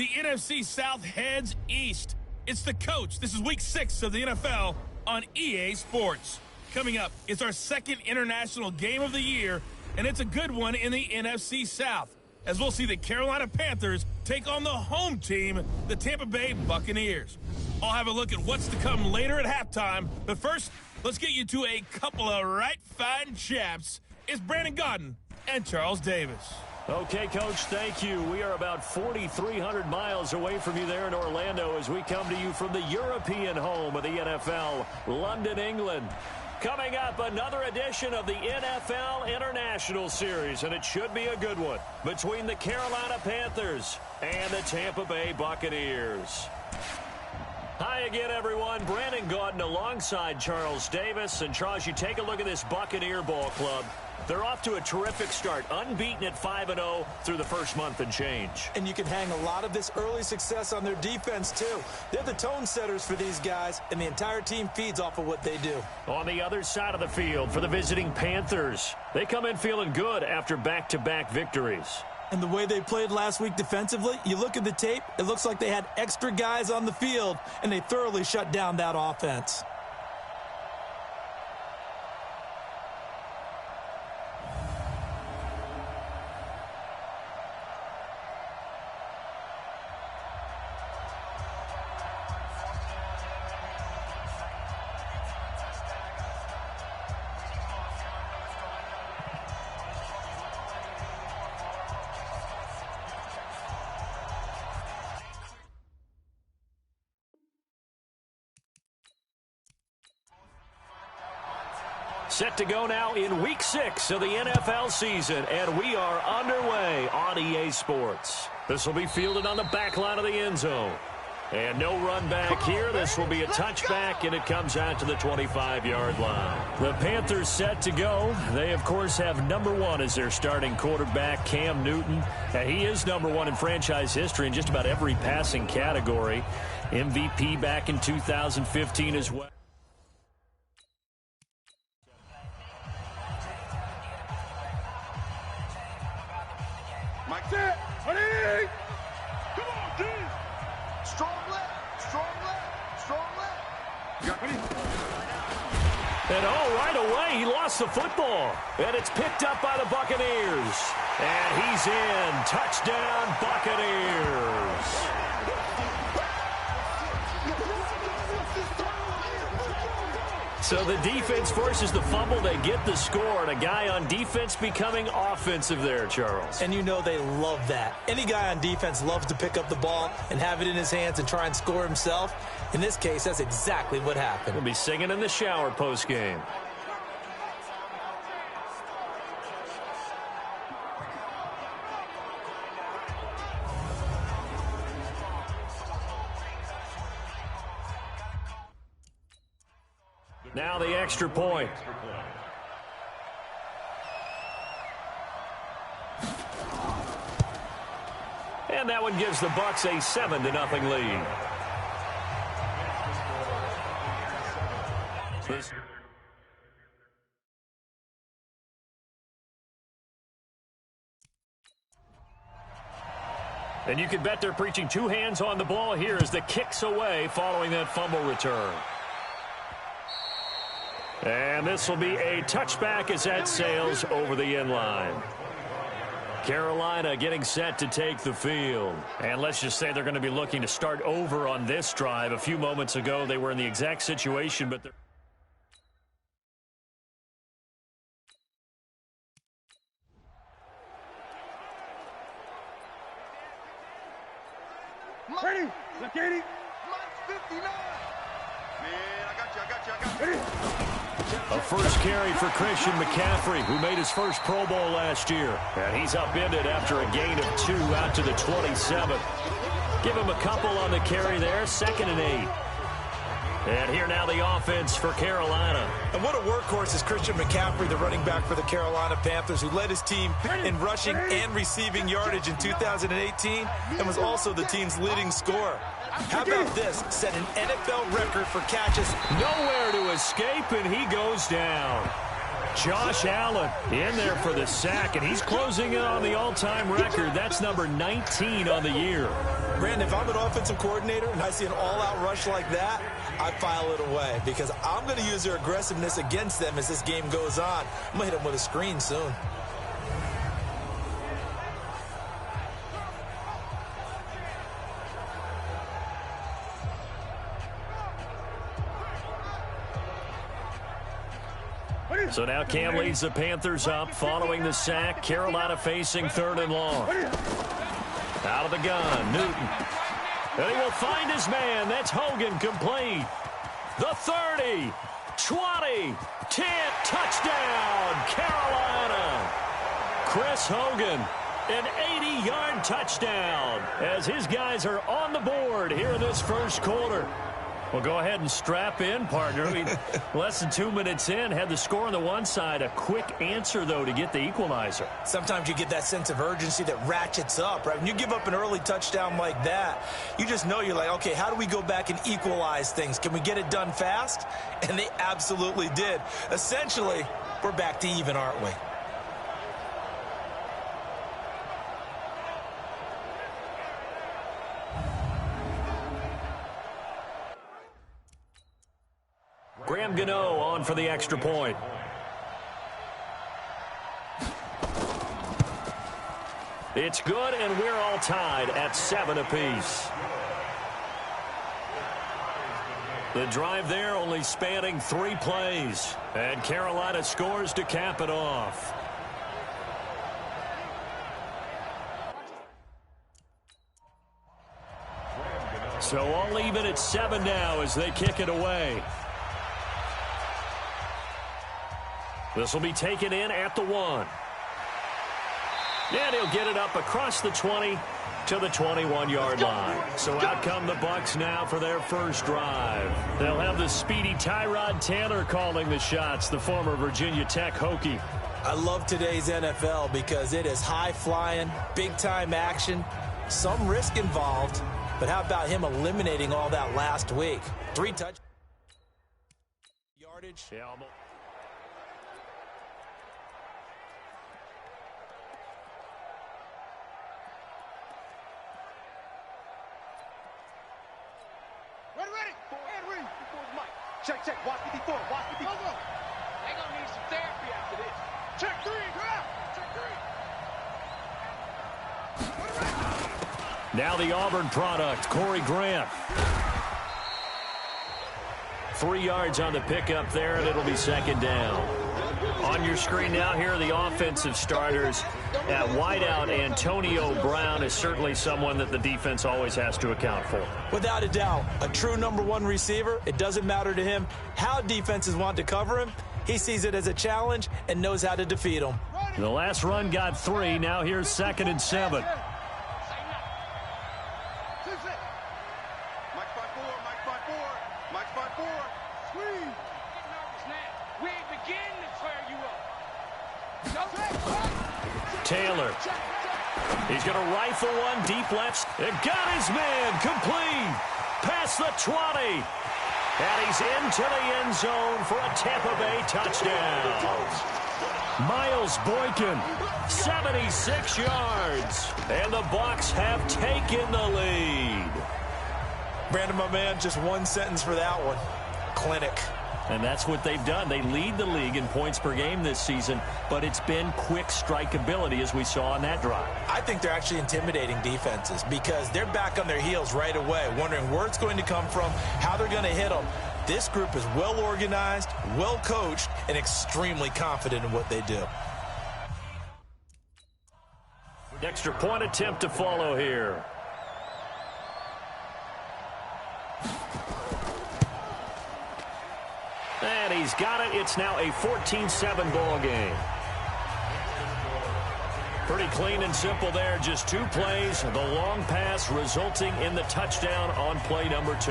The NFC South heads east. It's the coach. This is week 6 of the NFL on EA Sports. Coming up, it's our second international game of the year, and it's a good one in the NFC South, as we'll see the Carolina Panthers take on the home team, the Tampa Bay Buccaneers. I'll have a look at what's to come later at halftime, but first, let's get you to a couple of right fine chaps. It's Brandon Gaudin and Charles Davis. Okay, Coach, thank you. We are about 4,300 miles away from you there in Orlando as we come to you from the European home of the NFL, London, England. Coming up, another edition of the NFL International Series, and it should be a good one, between the Carolina Panthers and the Tampa Bay Buccaneers. Hi again, everyone. Brandon Gaudin alongside Charles Davis. And, Charles, you take a look at this Buccaneer ball club. They're off to a terrific start, unbeaten at 5-0 through the first month and change. And you can hang a lot of this early success on their defense, too. They're the tone setters for these guys, and the entire team feeds off of what they do. On the other side of the field for the visiting Panthers, they come in feeling good after back-to-back victories. And the way they played last week defensively, you look at the tape, it looks like they had extra guys on the field, and they thoroughly shut down that offense. Set to go now in Week 6 of the NFL season, and we are underway on EA Sports. This will be fielded on the back line of the end zone. And no run back here. This will be a touchback, and it comes out to the 25-yard line. The Panthers set to go. They, of course, have number 1 as their starting quarterback, Cam Newton. He is number 1 in franchise history in just about every passing category. MVP back in 2015 as well. And right away, he lost the football. And it's picked up by the Buccaneers. And he's in. Touchdown, Buccaneers. So the defense forces the fumble. They get the score. And a guy on defense becoming offensive there, Charles. And you know they love that. Any guy on defense loves to pick up the ball and have it in his hands and try and score himself. In this case, that's exactly what happened. We'll be singing in the shower post-game. Now the extra point. And that one gives the Bucs a 7-0 lead. And you can bet they're preaching 2 hands on the ball here as the kick's away following that fumble return. And this will be a touchback as that sails over the end line. Carolina getting set to take the field. And let's just say they're going to be looking to start over on this drive. A few moments ago, they were in the exact situation, but they're... Ready? Look, Katie. Mike's 59. Man, I got you. A first carry for Christian McCaffrey, who made his first Pro Bowl last year. And he's upended after a gain of 2 out to the 27. Give him a couple on the carry there, 2nd and 8. And here now the offense for Carolina. And what a workhorse is Christian McCaffrey, the running back for the Carolina Panthers, who led his team in rushing and receiving yardage in 2018 and was also the team's leading scorer. How about this? Set an NFL record for catches. Nowhere to escape, and he goes down. Josh Allen in there for the sack, and he's closing in on the all-time record. That's number 19 on the year. Brandon, if I'm an offensive coordinator and I see an all-out rush like that, I file it away because I'm going to use their aggressiveness against them as this game goes on. I'm going to hit them with a screen soon. So now Cam leads the Panthers up following the sack. Carolina facing 3rd and long. Out of the gun, Newton. And he will find his man. That's Hogan, complete. The 30, 20, 10, touchdown, Carolina. Chris Hogan, an 80-yard touchdown as his guys are on the board here in this first quarter. Well, go ahead and strap in, partner. I mean, less than 2 minutes in, had the score on the one side. A quick answer, though, to get the equalizer. Sometimes you get that sense of urgency that ratchets up, right? When you give up an early touchdown like that, you just know you're like, okay, how do we go back and equalize things? Can we get it done fast? And they absolutely did. Essentially, we're back to even, aren't we? Graham Gano on for the extra point. It's good, and we're all tied at 7 apiece. The drive there only spanning 3 plays, and Carolina scores to cap it off. So all even at 7 now as they kick it away. This will be taken in at the 1. And he'll get it up across the 20 to the 21-yard line. So out come the Bucs now for their first drive. They'll have the speedy Tyrod Taylor calling the shots, the former Virginia Tech Hokie. I love today's NFL because it is high-flying, big-time action, some risk involved. But how about him eliminating all that last week? 3 touch yardage. Yeah, Ready. And read. Check. Watch 54. Watch 54. They're going to need some therapy after this. Check 3. Check 3. now the Auburn product, Corey Grant. 3 yards on the pickup there, and it'll be 2nd down. On your screen now, here are the offensive starters. At wideout, Antonio Brown is certainly someone that the defense always has to account for. Without a doubt, a true #1 receiver. It doesn't matter to him how defenses want to cover him. He sees it as a challenge and knows how to defeat them. The last run got 3. Now here's 2nd and 7. Taylor. He's going to rifle one deep left. It got his man complete. Past the 20. And he's into the end zone for a Tampa Bay touchdown. Miles Boykin, 76 yards. And the Bucs have taken the lead. Brandon, my man, just one sentence for that one. Clinic. And that's what they've done. They lead the league in points per game this season, but it's been quick strikeability as we saw on that drive. I think they're actually intimidating defenses because they're back on their heels right away, wondering where it's going to come from, how they're going to hit them. This group is well organized, well coached, and extremely confident in what they do. Extra point attempt to follow here. And he's got it. It's now a 14-7 ball game. Pretty clean and simple there. Just 2 plays. The long pass resulting in the touchdown on play number 2.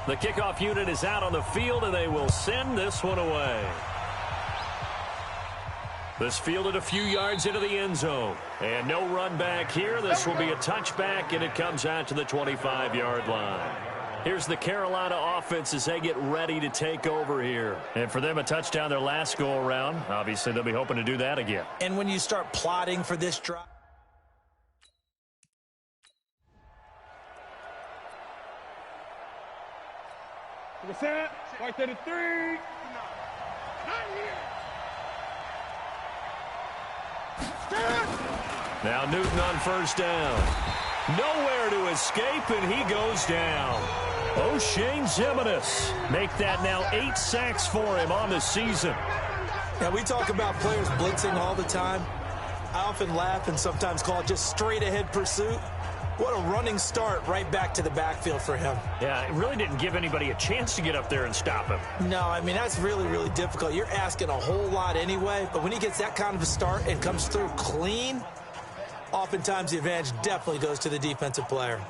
The kickoff unit is out on the field, and they will send this one away. This fielded a few yards into the end zone. And no run back here. This will be a touchback, and it comes out to the 25-yard line. Here's the Carolina offense as they get ready to take over here. And for them, a touchdown their last go-around. Obviously, they'll be hoping to do that again. And when you start plotting for this drive, the set, right there to 3. Not here. Now Newton on first down. Nowhere to escape, and he goes down. O'Shane Ximines make that now 8 sacks for him on the season. Now, we talk about players blitzing all the time. I often laugh and sometimes call it just straight-ahead pursuit. What a running start right back to the backfield for him. Yeah, it really didn't give anybody a chance to get up there and stop him. No, I mean, that's really, really difficult. You're asking a whole lot anyway, but when he gets that kind of a start and comes through clean, oftentimes the advantage definitely goes to the defensive player.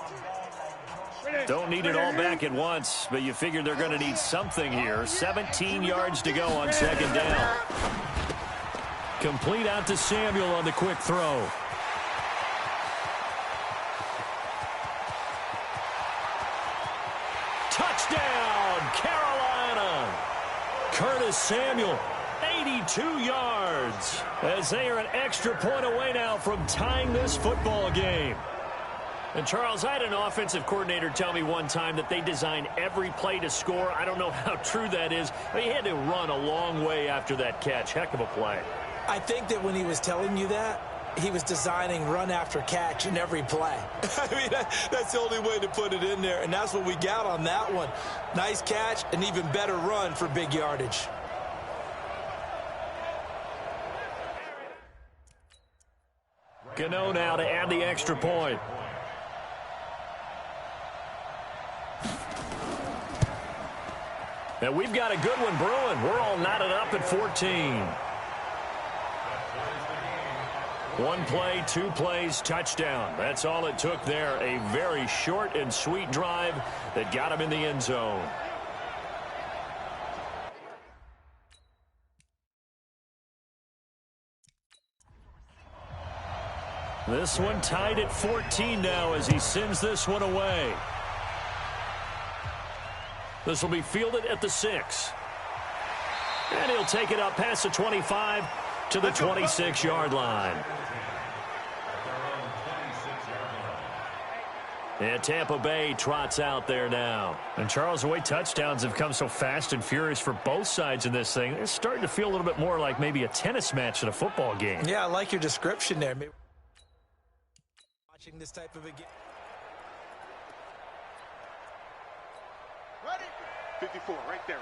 Don't need it all back at once, but you figure they're going to need something here. 17 yards to go on second down. Complete out to Samuel on the quick throw. Touchdown, Carolina. Curtis Samuel, 82 yards, as they are an extra point away now from tying this football game. And, Charles, I had an offensive coordinator tell me one time that they design every play to score. I don't know how true that is, but he had to run a long way after that catch. Heck of a play. I think that when he was telling you that, he was designing run after catch in every play. I mean, that's the only way to put it in there, and that's what we got on that one. Nice catch, an even better run for big yardage. Gano now to add the extra point. And we've got a good one brewing. We're all knotted up at 14. One play, 2 plays, touchdown. That's all it took there. A very short and sweet drive that got him in the end zone. This one tied at 14 now as he sends this one away. This will be fielded at the 6. And he'll take it up past the 25 to the 26-yard line. And Tampa Bay trots out there now. And, Charles, the way touchdowns have come so fast and furious for both sides in this thing, it's starting to feel a little bit more like maybe a tennis match at a football game. Yeah, I like your description there. Maybe watching this type of a game. Ready? 54, right there,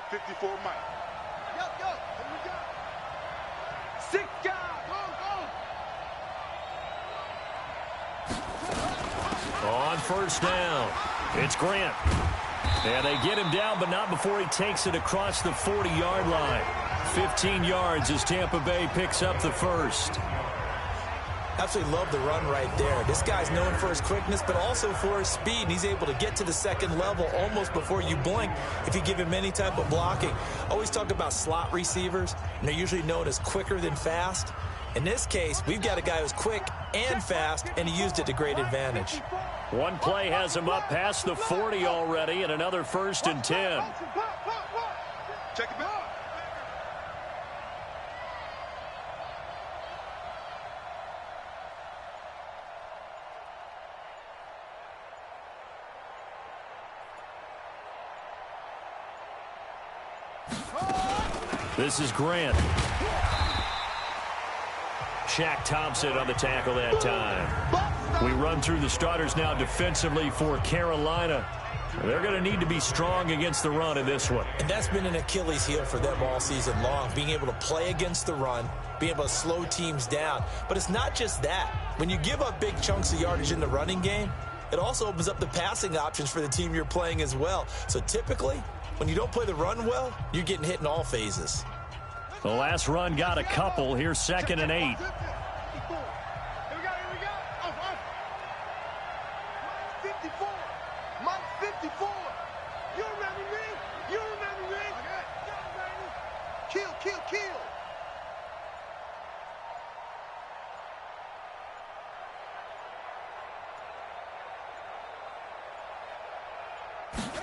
54, Mike. Yo, here we go. 6 guys, go. On first down, it's Grant. And they get him down, but not before he takes it across the 40-yard line. 15 yards as Tampa Bay picks up the first. Absolutely love the run right there. This guy's known for his quickness, but also for his speed. And he's able to get to the second level almost before you blink if you give him any type of blocking. Always talk about slot receivers, and they're usually known as quicker than fast. In this case, we've got a guy who's quick and fast, and he used it to great advantage. One play has him up past the 40 already, and another 1st and 10. Check it out. This is Grant. Shaq Thompson on the tackle that time. We run through the starters now defensively for Carolina. They're going to need to be strong against the run in this one. And that's been an Achilles heel for them all season long, being able to play against the run, being able to slow teams down. But it's not just that. When you give up big chunks of yardage in the running game, it also opens up the passing options for the team you're playing as well. So typically, when you don't play the run well, you're getting hit in all phases. The last run got a couple. Here's 2nd and 8. Here we go. Mike 54. Mike 54. You remember me? You remember me? Kill.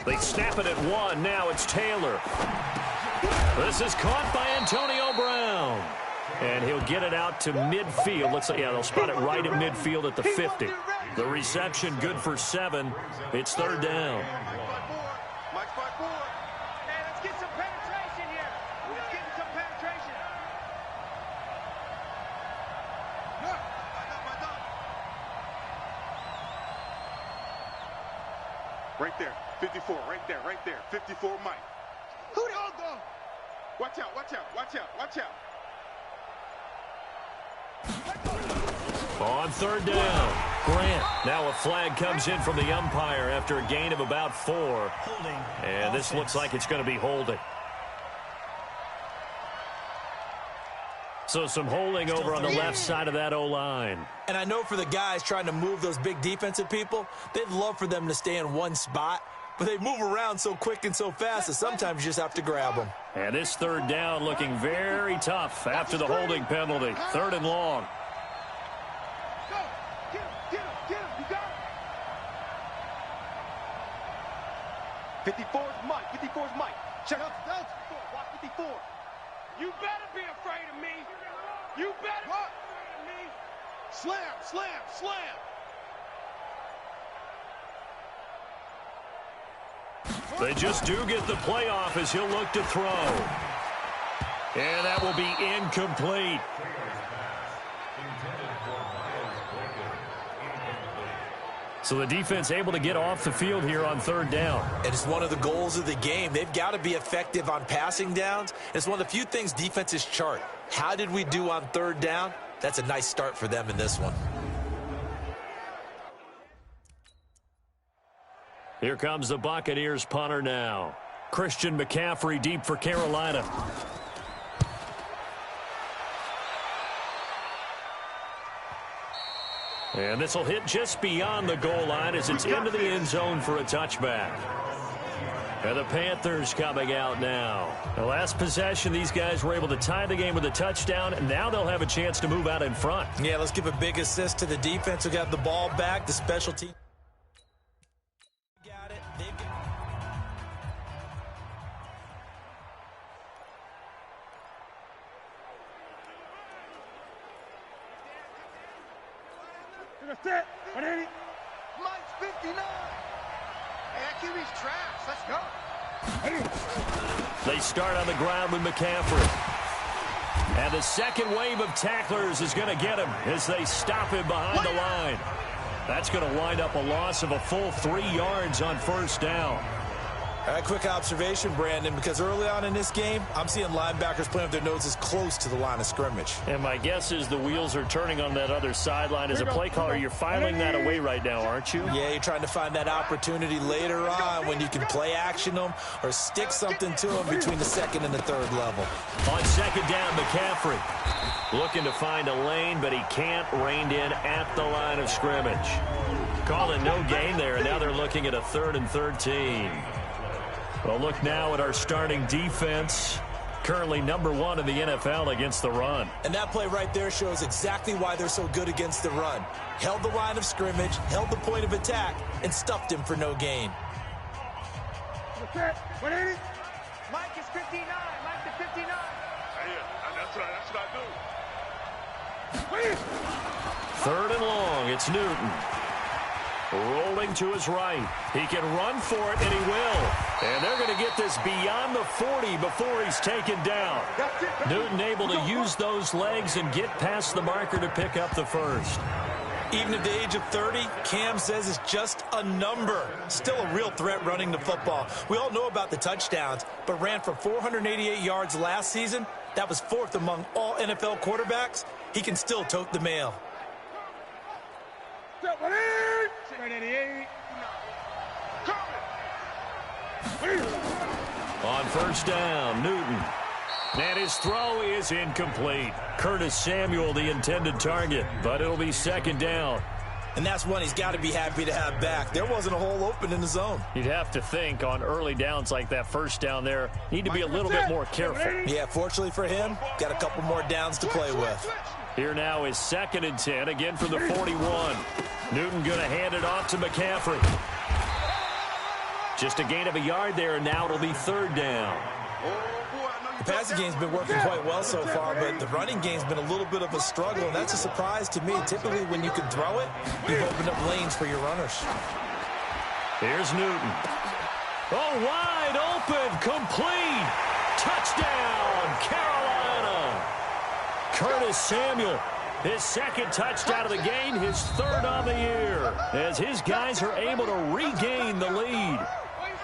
They snap it at one. Now it's Taylor. This is caught by Antonio Brown. And he'll get it out to midfield. Yeah, they'll spot it right at midfield at the 50. The reception good for 7. It's third down. Let's get some penetration here. Let's get some penetration. Right there. 54. Right there. 54 Mike. Who the hell go? Watch out. On third down, Grant. Now a flag comes in from the umpire after a gain of about 4. And this looks like it's going to be holding. So some holding over on the left side of that O-line. And I know for the guys trying to move those big defensive people, they'd love for them to stay in one spot. But they move around so quick and so fast that sometimes you just have to grab them. And this third down looking very tough after the holding penalty. Third and long. Go. Get him. You got him. 54's Mike. Check up. Watch 54. You better be afraid of me. You better be afraid of me. Slam. They just do get the playoff as he'll look to throw. And that will be incomplete. So the defense able to get off the field here on third down. And it's one of the goals of the game. They've got to be effective on passing downs. It's one of the few things defenses chart. How did we do on third down? That's a nice start for them in this one. Here comes the Buccaneers punter now. Christian McCaffrey deep for Carolina. And this will hit just beyond the goal line as it's into the end zone for a touchback. And the Panthers coming out now. The last possession, these guys were able to tie the game with a touchdown, and now they'll have a chance to move out in front. Yeah, let's give a big assist to the defense who got the ball back, the special team. Got it. Set. 180. Mike's 59. Hey, that QB's trash. Let's go. They start on the ground with McCaffrey. And the second wave of tacklers is going to get him as they stop him behind the line. That's going to wind up a loss of a full 3 yards on first down. All right, quick observation, Brandon, because early on in this game, I'm seeing linebackers playing with their noses close to the line of scrimmage. And my guess is the wheels are turning on that other sideline. As a play caller, you're filing that away right now, aren't you? Yeah, you're trying to find that opportunity later on when you can play action them or stick something to them between the second and the third level. On second down, McCaffrey looking to find a lane, but he can't. Reined in at the line of scrimmage. Calling no gain there, and now they're looking at a 3rd and 13. Well, look now at our starting defense. Currently #1 in the NFL against the run. And that play right there shows exactly why they're so good against the run. Held the line of scrimmage, held the point of attack, and stuffed him for no gain. 180. Mike is 59. Mike is 59. That's what I do. 3rd and long. It's Newton. Rolling to his right. He can run for it, and he will. And they're going to get this beyond the 40 before he's taken down. Newton able to use those legs and get past the marker to pick up the first. Even at the age of 30, Cam says it's just a number. Still a real threat running the football. We all know about the touchdowns, but ran for 488 yards last season. That was 4th among all NFL quarterbacks. He can still tote the mail. 188. On first down, Newton. And his throw is incomplete. Curtis Samuel, the intended target, but it'll be second down. And that's one he's got to be happy to have back. There wasn't a hole open in the zone. You'd have to think on early downs like that first down there, need to be a little bit more careful. Yeah, fortunately for him, got a couple more downs to play with. Here now is 2nd and 10, again from the 41. Newton going to hand it off to McCaffrey. Just a gain of a yard there, and now it'll be 3rd down. The passing game's been working quite well so far, but the running game's been a little bit of a struggle, and that's a surprise to me. Typically, when you can throw it, you've opened up lanes for your runners. Here's Newton. Oh, wide open, complete. Touchdown, Carolina. Curtis Samuel, his 2nd touchdown of the game, his 3rd on the year, as his guys are able to regain the lead.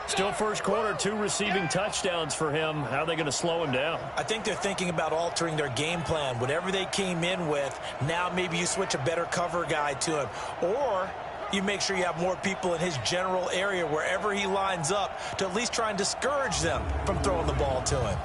Still first quarter, 2 receiving touchdowns for him. How are they going to slow him down? I think they're thinking about altering their game plan. Whatever they came in with, now maybe you switch a better cover guy to him. Or you make sure you have more people in his general area wherever he lines up to at least try and discourage them from throwing the ball to him.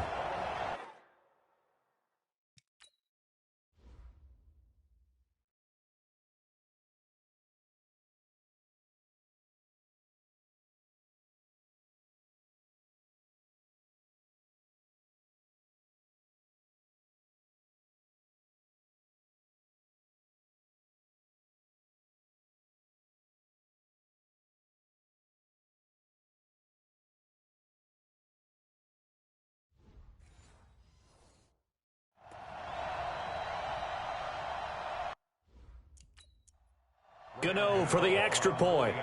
Gano for the extra point.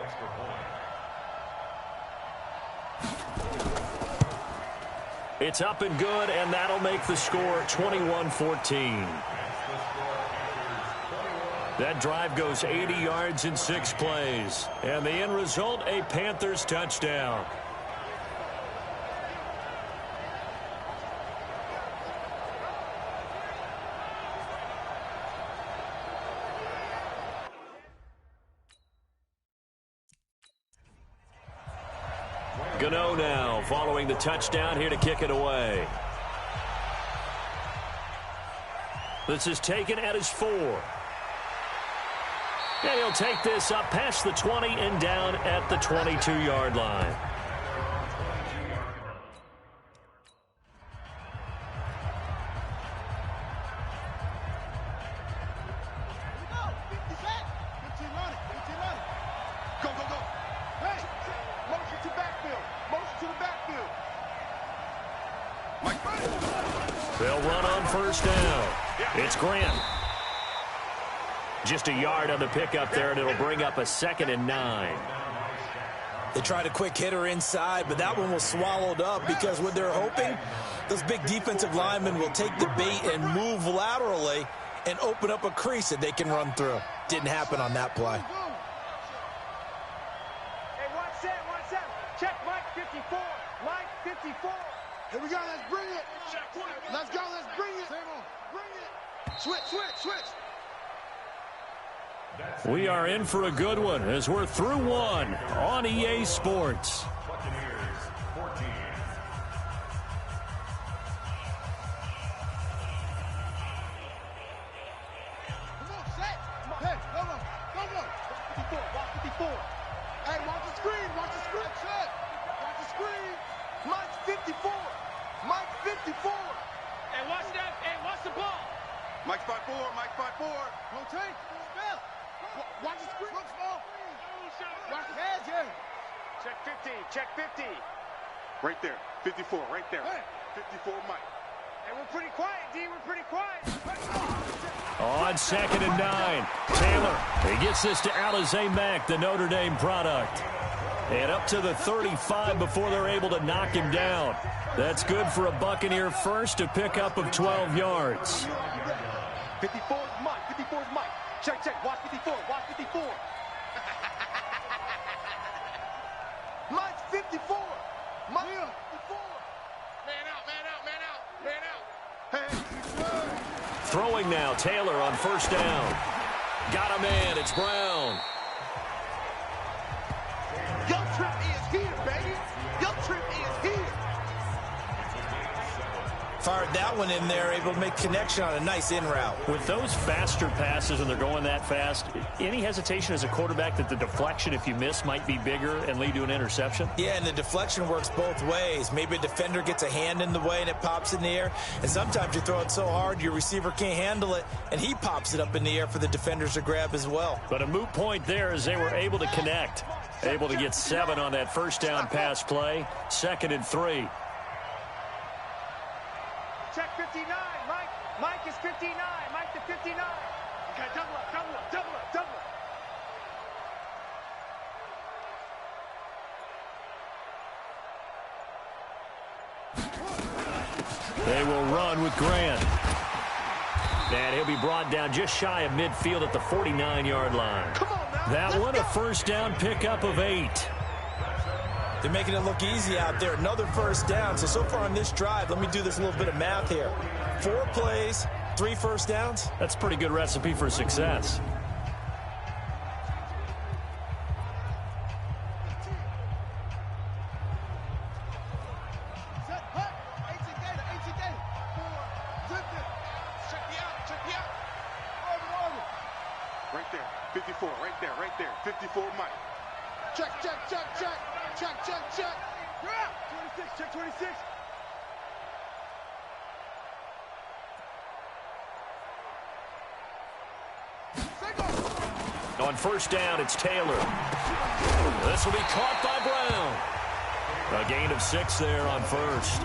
It's up and good, and that'll make the score 21-14. That drive goes 80 yards in 6 plays. And the end result, a Panthers touchdown. Gano now following the touchdown here to kick it away. This is taken at his 4. And he'll take this up past the 20 and down at the 22-yard line. They'll run on first down. It's Grant. Just a yard on the pickup there, and it'll bring up a 2nd and 9. They tried a quick hitter inside, but that one was swallowed up because what they're hoping, those big defensive linemen will take the bait and move laterally and open up a crease that they can run through. Didn't happen on that play. Hey, watch that. Check Mike 54. Mike 54. Here we go, let's bring it. Let's go, let's bring it. Bring it. Switch. We are in for a good one as we're through one on EA Sports. Check 50. Right there. 54, right there. 54, Mike. And we're pretty quiet, D. We're pretty quiet. On 2nd and 9. Taylor, he gets this to Alize Mack, the Notre Dame product. And up to the 35 before they're able to knock him down. That's good for a Buccaneer first, a pickup of 12 yards. 54 is Mike. 54 is Mike. Check. Watch 54. Watch 54. Mike's 54. Mike 54. Man out. Hey. Throwing now, Taylor on first down. Got a man, it's Brown. Your trip is here, baby. Your trip is here. Fired that one in there, able to make connection on a nice in route. With those faster passes when they're going that fast, any hesitation as a quarterback that the deflection, if you miss, might be bigger and lead to an interception? Yeah, and the deflection works both ways. Maybe a defender gets a hand in the way and it pops in the air. And sometimes you throw it so hard your receiver can't handle it, and he pops it up in the air for the defenders to grab as well. But a moot point there as they were able to connect. Able to get 7 on that first down pass play. 2nd and 3. Check 59, Mike. Mike is 59. Mike to 59. Okay, double up, double up, double up, double up. They will run with Grant. And he'll be brought down just shy of midfield at the 49-yard line. Come on now. That one, a first down pickup of 8. They're making it look easy out there. Another first down. So far on this drive, let me do this little bit of math here. 4 plays, 3 first downs. That's a pretty good recipe for success. Right there, 54, right there, 54, Mike. Check, check, check, check, check, check, check. You're out. 26, check 26. On first down, it's Taylor. This will be caught by Brown. A gain of 6 there on first.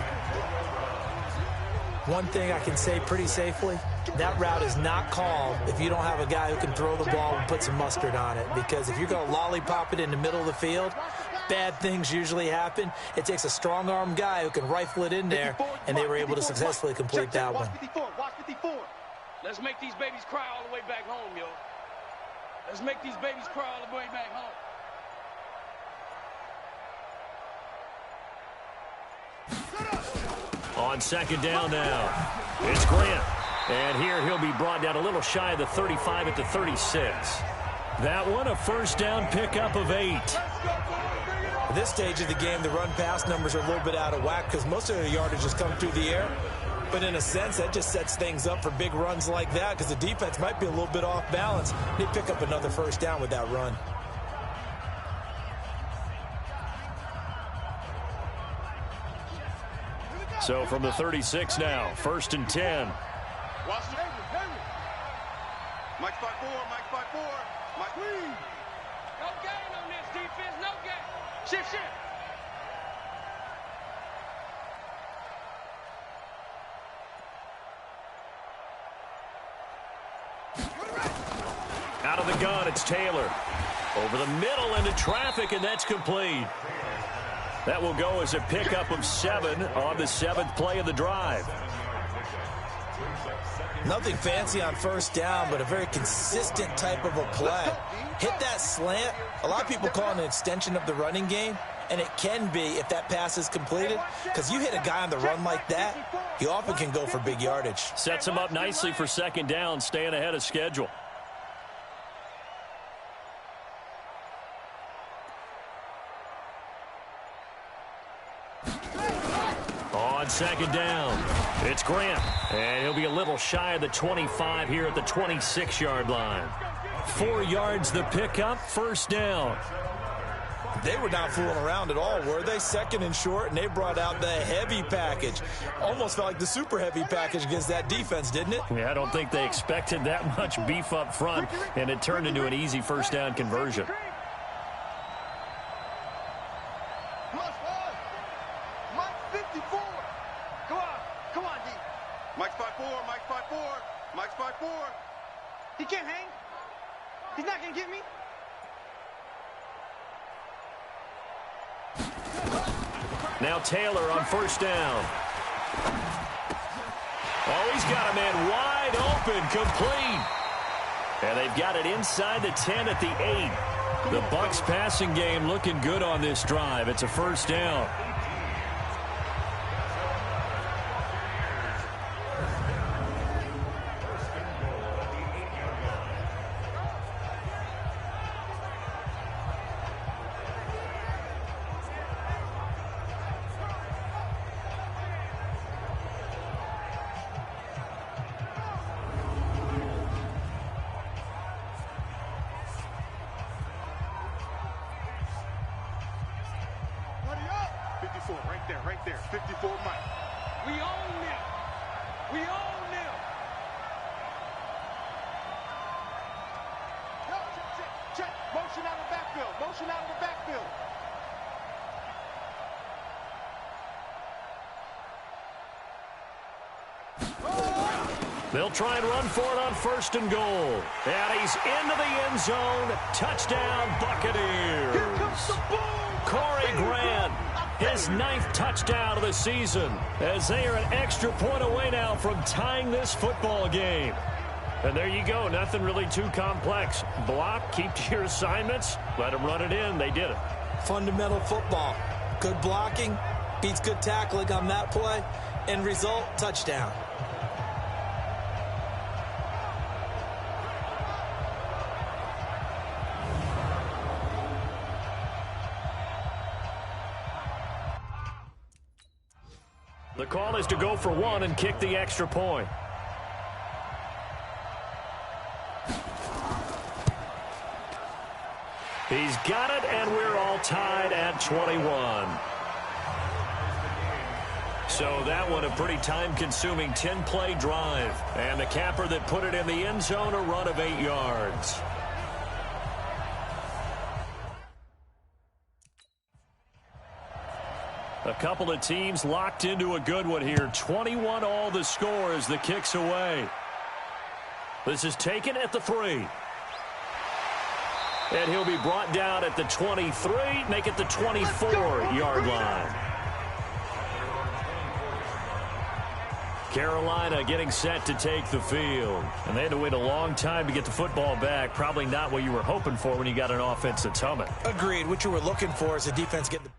One thing I can say pretty safely, that route is not called if you don't have a guy who can throw the ball and put some mustard on it. Because if you're going to lollipop it in the middle of the field, bad things usually happen. It takes a strong-arm guy who can rifle it in there, and they were able to successfully complete that one. Watch 54. Let's make these babies cry all the way back home, yo. Let's make these babies cry all the way back home. On second down now, it's Grant. And here he'll be brought down a little shy of the 35 at the 36. That one, a first down pickup of 8. At this stage of the game, the run-pass numbers are a little bit out of whack because most of the yardage has come through the air. But in a sense, that just sets things up for big runs like that because the defense might be a little bit off balance. They pick up another first down with that run. So from the 36 now, 1st and 10. Watch the Mike 5-4, Mike 5-4, Mike. No gain on this defense, no gain. Shift, shift. Out of the gun, it's Taylor. Over the middle into traffic, and that's complete. That will go as a pickup of 7 on the 7th play of the drive. Nothing fancy on first down, but a very consistent type of a play. Hit that slant. A lot of people call it an extension of the running game, and it can be if that pass is completed, because you hit a guy on the run like that, he often can go for big yardage. Sets him up nicely for second down, staying ahead of schedule. On second down, it's Grant, and he'll be a little shy of the 25 here at the 26-yard line. 4 yards the pickup, first down. They were not fooling around at all, were they? 2nd and short, and they brought out the heavy package. Almost felt like the super heavy package against that defense, didn't it? Yeah, I don't think they expected that much beef up front, and it turned into an easy first down conversion. Mike 5-4, Mike 5-4, Mike 5-4. He can't hang. He's not going to get me. Now Taylor on first down. Oh, he's got a man wide open, complete. And they've got it inside the 10 at the 8. The Bucs passing game looking good on this drive. It's a first down. Right there, 54 Mike. We own them. We own them. Check. Motion out of the back. backfield. Motion out of the backfield. They'll try and run for it on 1st and goal. And he's into the end zone. Touchdown, Buccaneers. Here comes the ball. Corey Grant, his 9th touchdown of the season, as they are an extra point away now from tying this football game. And there you go. Nothing really too complex. Block, keep to your assignments, let them run it in. They did it. Fundamental football. Good blocking beats good tackling on that play. End result, touchdown. The call is to go for 1 and kick the extra point. He's got it, and we're all tied at 21. So that one a pretty time-consuming 10-play drive. And the capper that put it in the end zone, a run of 8 yards. A couple of teams locked into a good one here. 21 all the score as the kick's away. This is taken at the 3. And he'll be brought down at the 23, make it the 24-yard line. Carolina getting set to take the field. And they had to wait a long time to get the football back. Probably not what you were hoping for when you got an offense that's humming. Agreed. What you were looking for is a defense getting the...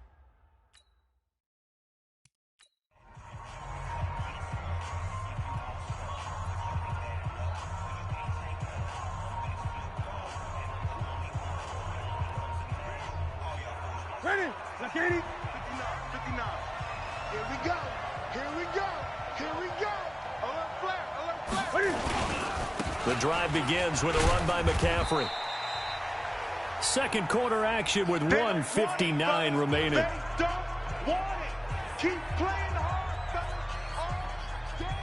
Ready? Let's get it. 59, 59. Here we go. Here we go. Here we go. Alert flare. Alert flare. The drive begins with a run by McCaffrey. Second quarter action with 1:59 remaining. They don't want it. Keep playing hard, fellas. All day.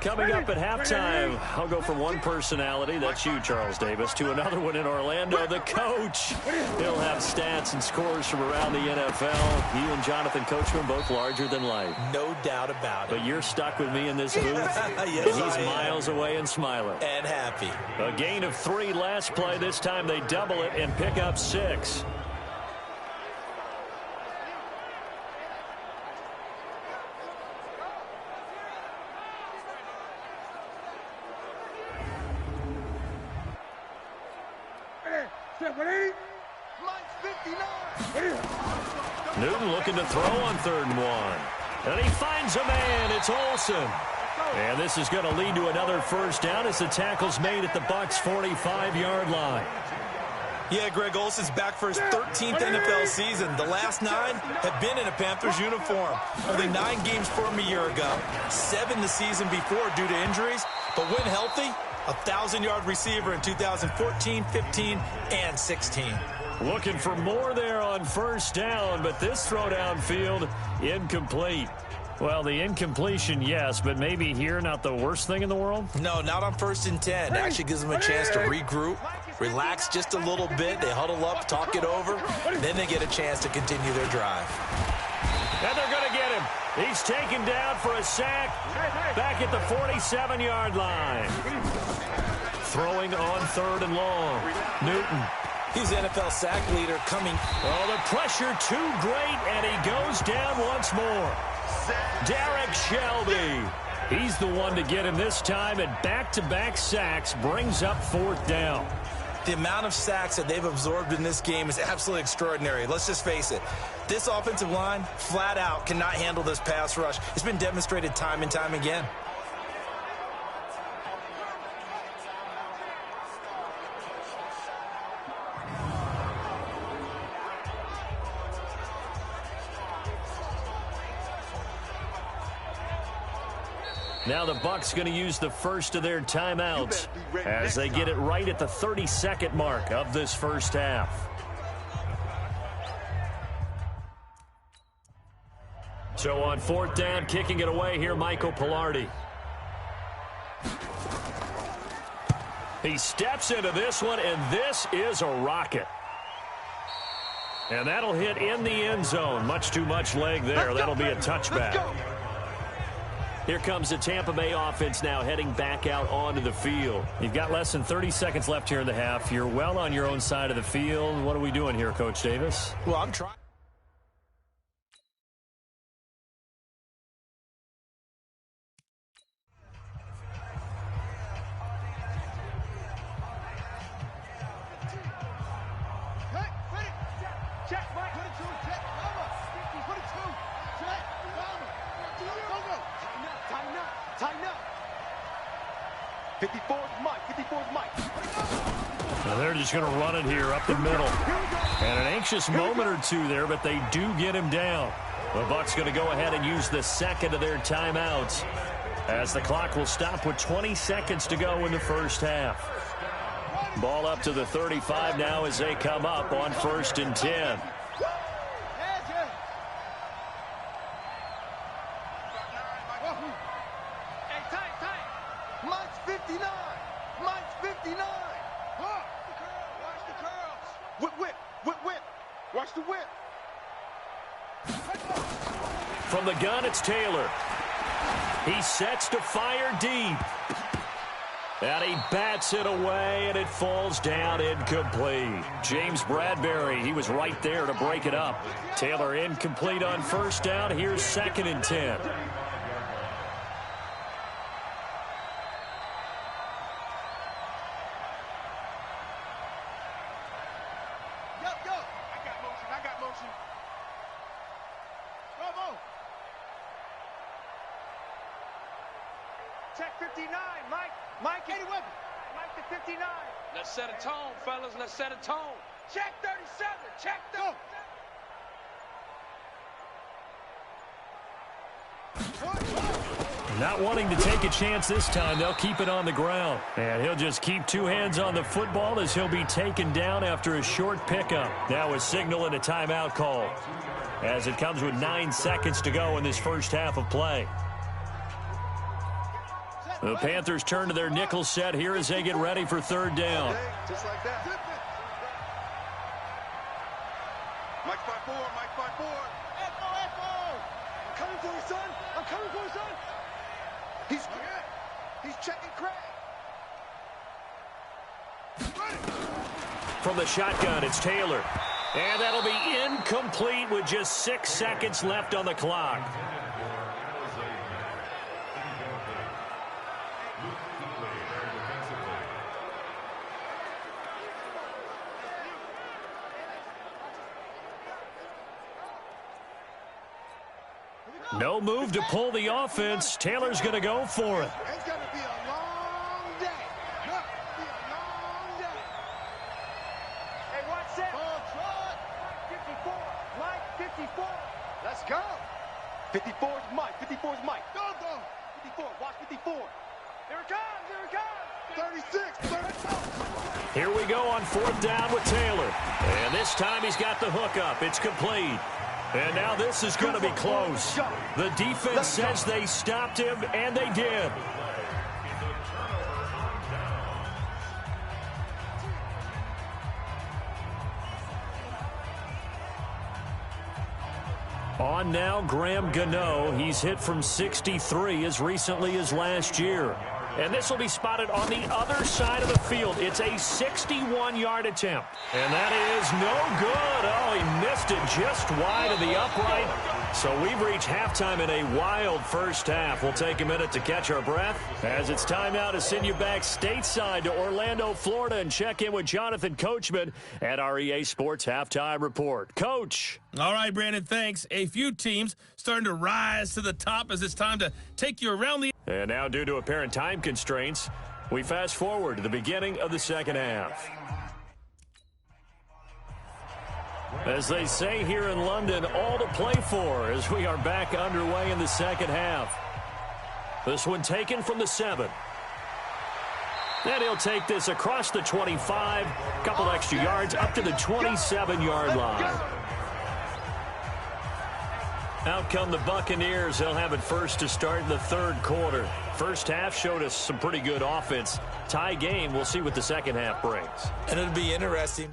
Coming up at halftime, I'll go from one personality, that's you, Charles Davis, to another one in Orlando, the coach. He'll have stats and scores from around the NFL. You and Jonathan Coachman both larger than life. No doubt about it. But you're stuck with me in this booth, Yes, and he's I am. miles away and smiling. And happy. A gain of 3 last play. This time they double it and pick up 6. Newton looking to throw on 3rd and 1. And he finds a man. It's Olsen. And this is going to lead to another first down as the tackle's made at the Bucs' 45-yard line. Yeah, Greg Olsen's back for his 13th NFL season. The last 9 have been in a Panthers uniform. Only 9 games for him a year ago. 7 the season before due to injuries. But when healthy, a 1,000-yard receiver in 2014, 15, and 16. Looking for more there on first down, but this throw downfield incomplete. Well, the incompletion, yes, but maybe here not the worst thing in the world? No, not on 1st and 10. It actually gives them a chance to regroup, relax just a little bit. They huddle up, talk it over, then they get a chance to continue their drive. And they're going to get him. He's taken down for a sack back at the 47-yard line. Throwing on 3rd and long. Newton. He's NFL sack leader coming. Oh, the pressure too great, and he goes down once more. Derek Shelby. He's the one to get him this time, and back-to-back sacks brings up 4th down. The amount of sacks that they've absorbed in this game is absolutely extraordinary. Let's just face it. This offensive line, flat out, cannot handle this pass rush. It's been demonstrated time and time again. Now the Bucs going to use the first of their timeouts as they get it right at the 32nd mark of this first half. So on 4th down, kicking it away here, Michael Pilardi. He steps into this one, and this is a rocket. And that'll hit in the end zone. Much too much leg there. That'll be a touchback. Here comes the Tampa Bay offense now heading back out onto the field. You've got less than 30 seconds left here in the half. You're well on your own side of the field. What are we doing here, Coach Davis? Well, I'm trying. Check, Mike. 22, check, Mama. 22, check, Mama. Go. Tighten up. 54's Mike. 54's Mike. Now they're just going to run it here up the middle. And an anxious moment or two there, but they do get him down. The Bucs going to go ahead and use the second of their timeouts as the clock will stop with 20 seconds to go in the first half. Ball up to the 35 now as they come up on 1st and 10. Hey, tight. Mike's 59. Watch the curls. Whip. Watch the whip. From the gun, it's Taylor. He sets to fire deep. And he bats it away, and it falls down incomplete. James Bradbury, he was right there to break it up. Taylor incomplete on 1st down. Here's 2nd and 10. Go. I got motion. Bravo. Check 59, Mike, any weapon. Mike to 59. Let's set a tone, fellas. Let's set a tone. Check 37. Check go. Not wanting to take a chance this time, they'll keep it on the ground. And he'll just keep 2 hands on the football as he'll be taken down after a short pickup. Now a signal and a timeout call as it comes with 9 seconds to go in this first half of play. The Panthers turn to their nickel set here as they get ready for 3rd down. Just like that. Mike 5-4. Echo. I'm coming for you, son. He's checking Craig. From the shotgun, it's Taylor. And that'll be incomplete with just 6 seconds left on the clock. No move to pull the offense. Taylor's going to go for it. It's going to be a long day. Hey, watch that. Mike 54. Let's go. 54's Mike. Go. 54. Watch 54. Here it comes. 36. Here we go on 4th down with Taylor. And this time he's got the hook up. It's complete. And now this is going to be close. The defense says they stopped him, and they did. On now, Graham Gano. He's hit from 63 as recently as last year. And this will be spotted on the other side of the field. It's a 61-yard attempt. And that is no good. Oh, he missed it just wide of the upright. So we've reached halftime in a wild first half. We'll take a minute to catch our breath as it's time now to send you back stateside to Orlando, Florida, and check in with Jonathan Coachman at our EA Sports Halftime Report. Coach. All right, Brandon, thanks. A few teams starting to rise to the top as it's time to take you around the... And now, due to apparent time constraints, we fast forward to the beginning of the second half. As they say here in London, all to play for as we are back underway in the second half. This one taken from the 7. And he'll take this across the 25, couple extra yards up to the 27-yard line. Out come the Buccaneers. They'll have it first to start in the 3rd quarter. First half showed us some pretty good offense. Tie game. We'll see what the second half brings. And it'll be interesting.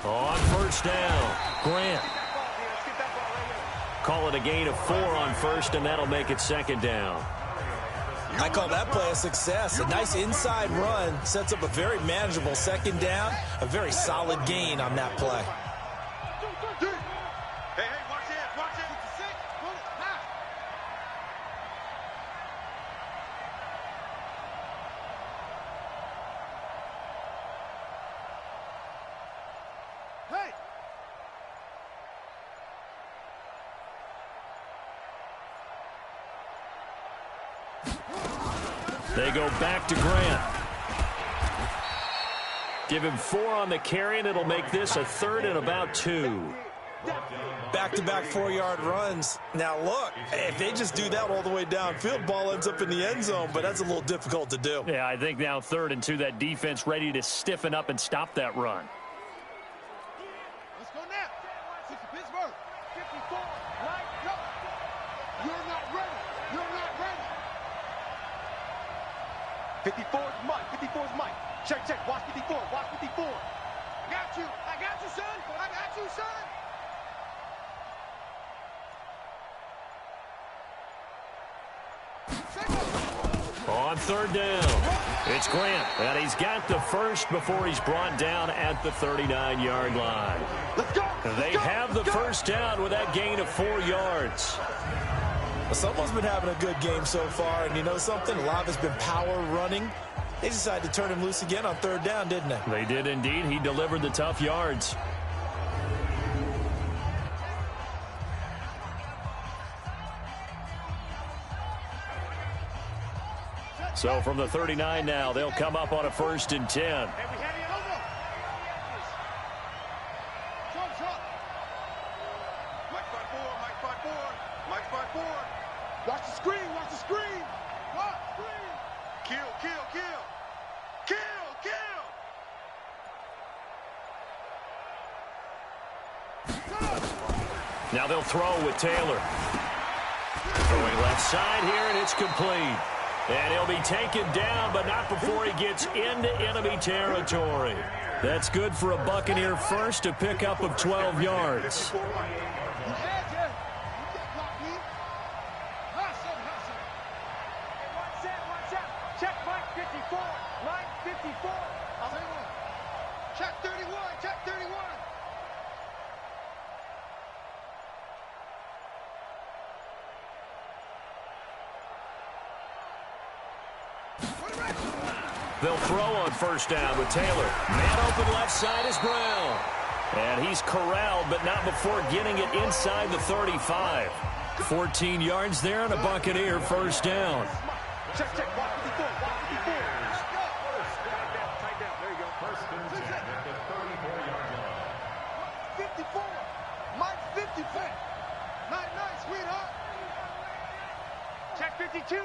On first down, Grant. Call it a gain of 4 on first, and that'll make it second down. I call that play a success. A nice inside run sets up a very manageable second down. A very solid gain on that play. Hey, watch it, watch it. Hey! They go back to Grant. Give him 4 on the carry, and it'll make this a third and about 2. Back-to-back 4-yard runs. Now, look, if they just do that all the way downfield, ball ends up in the end zone, but that's a little difficult to do. Yeah, I think now 3rd and 2, that defense ready to stiffen up and stop that run. Let's go now. This is Pittsburgh. 54. Right, go. You're not ready. You're not ready. 54 is Mike. 54 is Mike. Check, check. Watch 54. Watch 54. I got you. I got you, son. I got you, son. On 3rd down, it's Grant, and he's got the first before he's brought down at the 39-yard line. Let's go. They have the first down with that gain of 4 yards. Well, someone's been having a good game so far, and you know something? A lot has been power running. They decided to turn him loose again on 3rd down, didn't they? They did indeed. He delivered the tough yards. So from the 39 now, they'll come up on a 1st and 10. Watch the screen, watch the screen. Watch the screen. Kill, kill, kill. Kill, kill. Now they'll throw with Taylor. Throwing left side here, and it's complete. And he'll be taken down, but not before he gets into enemy territory. That's good for a Buccaneer first, a pickup of 12 yards. Check Mike 54. Mike 54. Check 31. Check 31. They'll throw on 1st down with Taylor. Man open left side is Brown. And he's corralled, but not before getting it inside the 35. 14 yards there and a Buccaneer 1st down. Check, check. Watch 54. Watch 54. Tight down. There you go. 1st and 10 at the 34-yard line. 54. Mike 54. Nice, sweetheart. Check 52.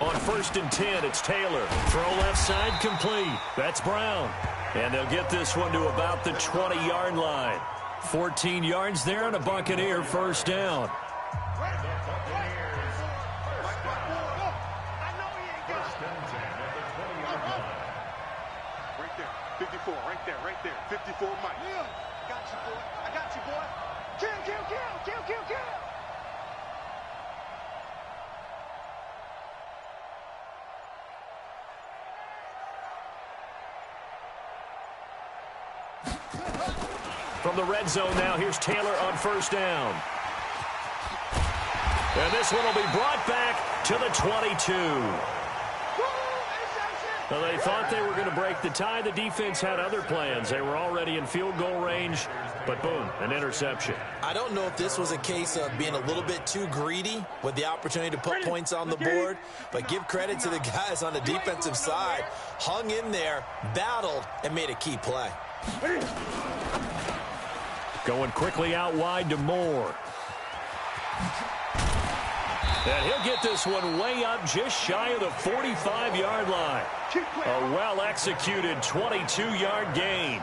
On 1st and 10, it's Taylor. Throw left side complete. That's Brown. And they'll get this one to about the 20-yard line. 14 yards there and a Buccaneer 1st down. Right there. 54. Right there. 54 Mike. Yeah. Got you, boy. I got you, boy. Kill. From the red zone now, here's Taylor on 1st down. And this one will be brought back to the 22. Well, they thought they were going to break the tie. The defense had other plans. They were already in field goal range, but boom, an interception. I don't know if this was a case of being a little bit too greedy with the opportunity to put points on the board, but give credit to the guys on the defensive side. Hung in there, battled, and made a key play. Going quickly out wide to Moore. And he'll get this one way up just shy of the 45-yard line. A well-executed 22-yard gain.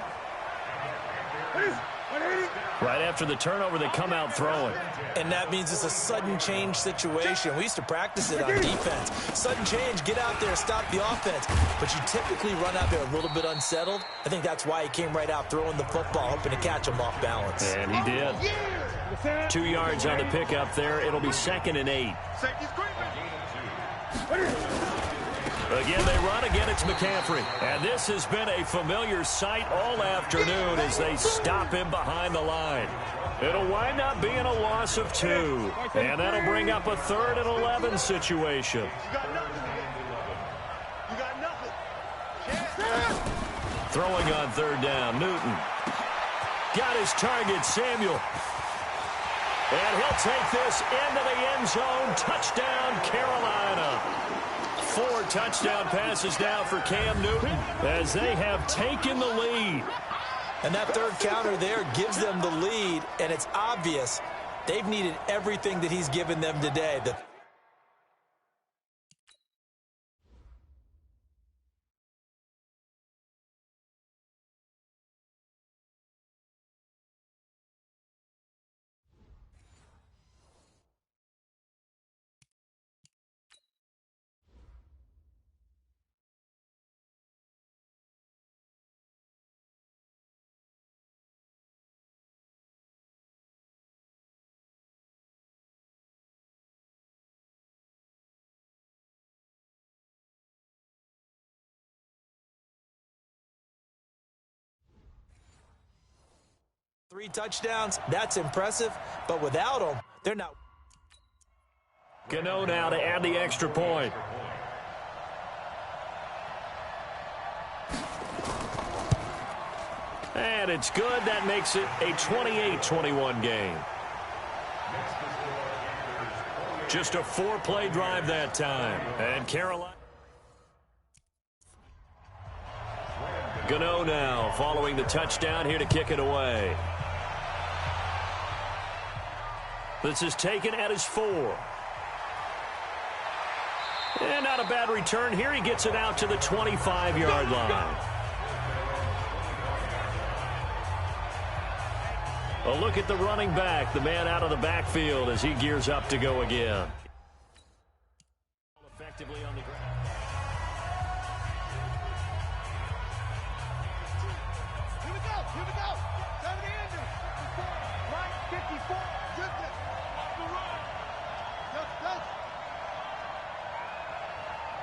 Right after the turnover, they come out throwing. And that means it's a sudden change situation. We used to practice it on defense. Sudden change, get out there, stop the offense. But you typically run out there a little bit unsettled. I think that's why he came right out throwing the football, hoping to catch him off balance. And he did. 2 yards on the pickup there. It'll be 2nd and 8. Again, they run. Again, it's McCaffrey. And this has been a familiar sight all afternoon as they stop him behind the line. It'll wind up being a loss of 2. And that'll bring up a 3rd and 11 situation. You got nothing. Throwing on 3rd down, Newton. Got his target, Samuel. And he'll take this into the end zone. Touchdown, Carolina. 4 touchdown passes now for Cam Newton as they have taken the lead. And that 3rd counter there gives them the lead, and it's obvious they've needed everything that he's given them today. 3 touchdowns, that's impressive, but without them, they're not. Gano now to add the extra point. And it's good. That makes it a 28-21 game. Just a 4-play drive that time. And Carolina. Gano now following the touchdown here to kick it away. This is taken at his 4. And not a bad return here. He gets it out to the 25-yard line. A look at the running back, the man out of the backfield as he gears up to go again. Effectively on the ground. Here we go. 70 Andrews. Mike, 54. Justin. Off the run. Just.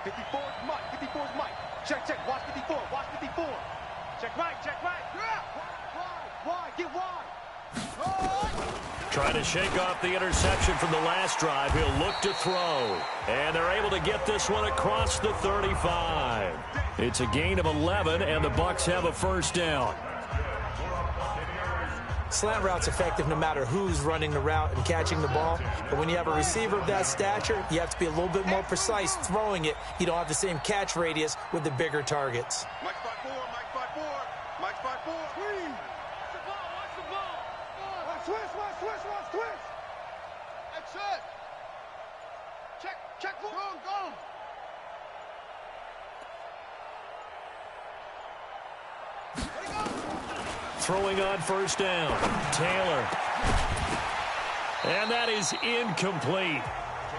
54 is Mike. 54 is Mike. Check. Watch 54. Check right. Wide. Get wide. Trying to shake off the interception from the last drive. He'll look to throw. And they're able to get this one across the 35. It's a gain of 11, and the Bucs have a first down. Slant route's effective no matter who's running the route and catching the ball. But when you have a receiver of that stature, you have to be a little bit more precise throwing it. You don't have the same catch radius with the bigger targets. Mike 5-4. Watch the ball. Switch. That's it. Check. Go. Throwing on first down. Taylor. And that is incomplete.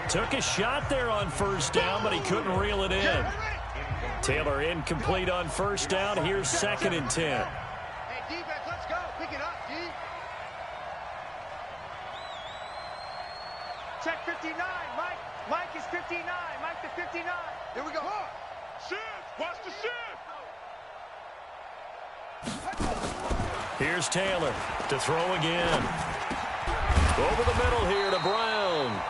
Took a shot there on first down, but he couldn't reel it in. Taylor incomplete on first down. Here's 2nd and 10. Hey, defense, let's go. Pick it up, D. Check 59. Mike is 59. Mike to 59. Here we go. Shift. Watch the shift. Here's Taylor to throw again. Over the middle here to Brown.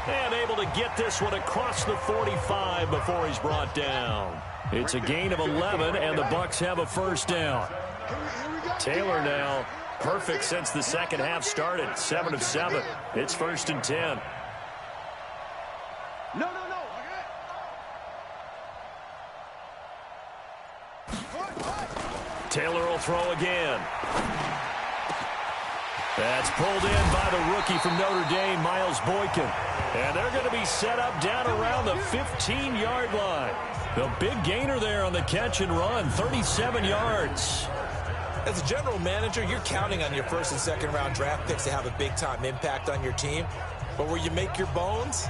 And able to get this one across the 45 before he's brought down. It's a gain of 11, and the Bucs have a first down. Taylor now perfect since the second half started. 7 of 7. It's 1st and 10. No. Taylor will throw again. That's pulled in by the rookie from Notre Dame, Miles Boykin. And they're going to be set up down around the 15-yard line. The big gainer there on the catch and run, 37 yards. As a general manager, you're counting on your first and second round draft picks to have a big-time impact on your team. But where you make your bones,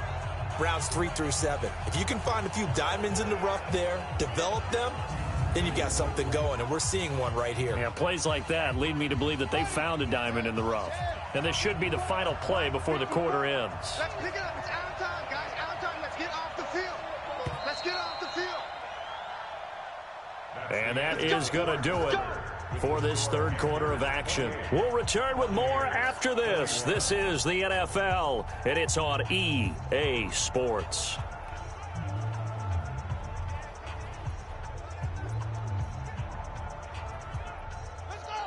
rounds 3 through 7. If you can find a few diamonds in the rough there, develop them, then you've got something going, and we're seeing one right here. Yeah, plays like that lead me to believe that they found a diamond in the rough. And this should be the final play before the quarter ends. Let's pick it up. It's out of time, guys. Out of time. Let's get off the field. Let's get off the field. And that is going to do it for this third quarter of action. We'll return with more after this. This is the NFL, and it's on EA Sports.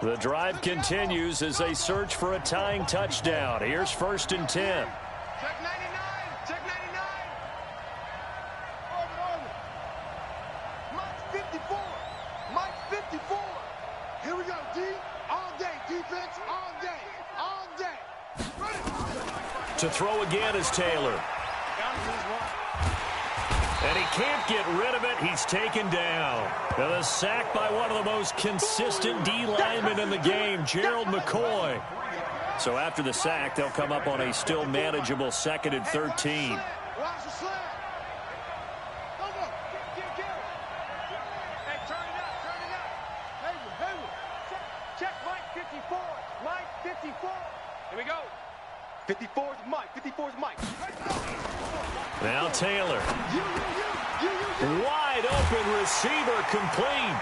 The drive continues as they search for a tying touchdown. Here's 1st and 10. Check 99. Check 99. Mike 54. Mike 54. Here we go, D. All day. Defense all day. All day. To throw again is Taylor. And he can't get rid of it. He's taken down. And a sack by one of the most consistent D linemen in the game, Gerald McCoy. So after the sack, they'll come up on a still manageable 2nd and 13. Watch the slam. Come on. Hey, turn it up. Turn it up. Haywood. Check Mike 54. Mike 54. Here we go. 54 is Mike. 54 is Mike. Now Taylor. Wide open receiver complete.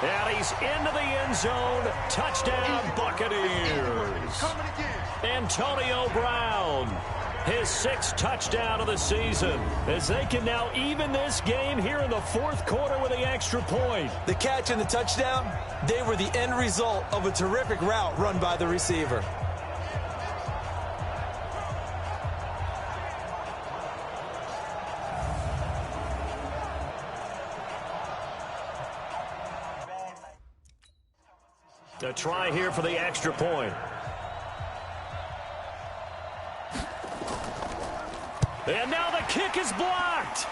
And he's into the end zone. Touchdown Buccaneers. Antonio Brown. His 6th touchdown of the season. As they can now even this game here in the 4th quarter with the extra point. The catch and the touchdown, they were the end result of a terrific route run by the receiver. A try here for the extra point. And now the kick is blocked.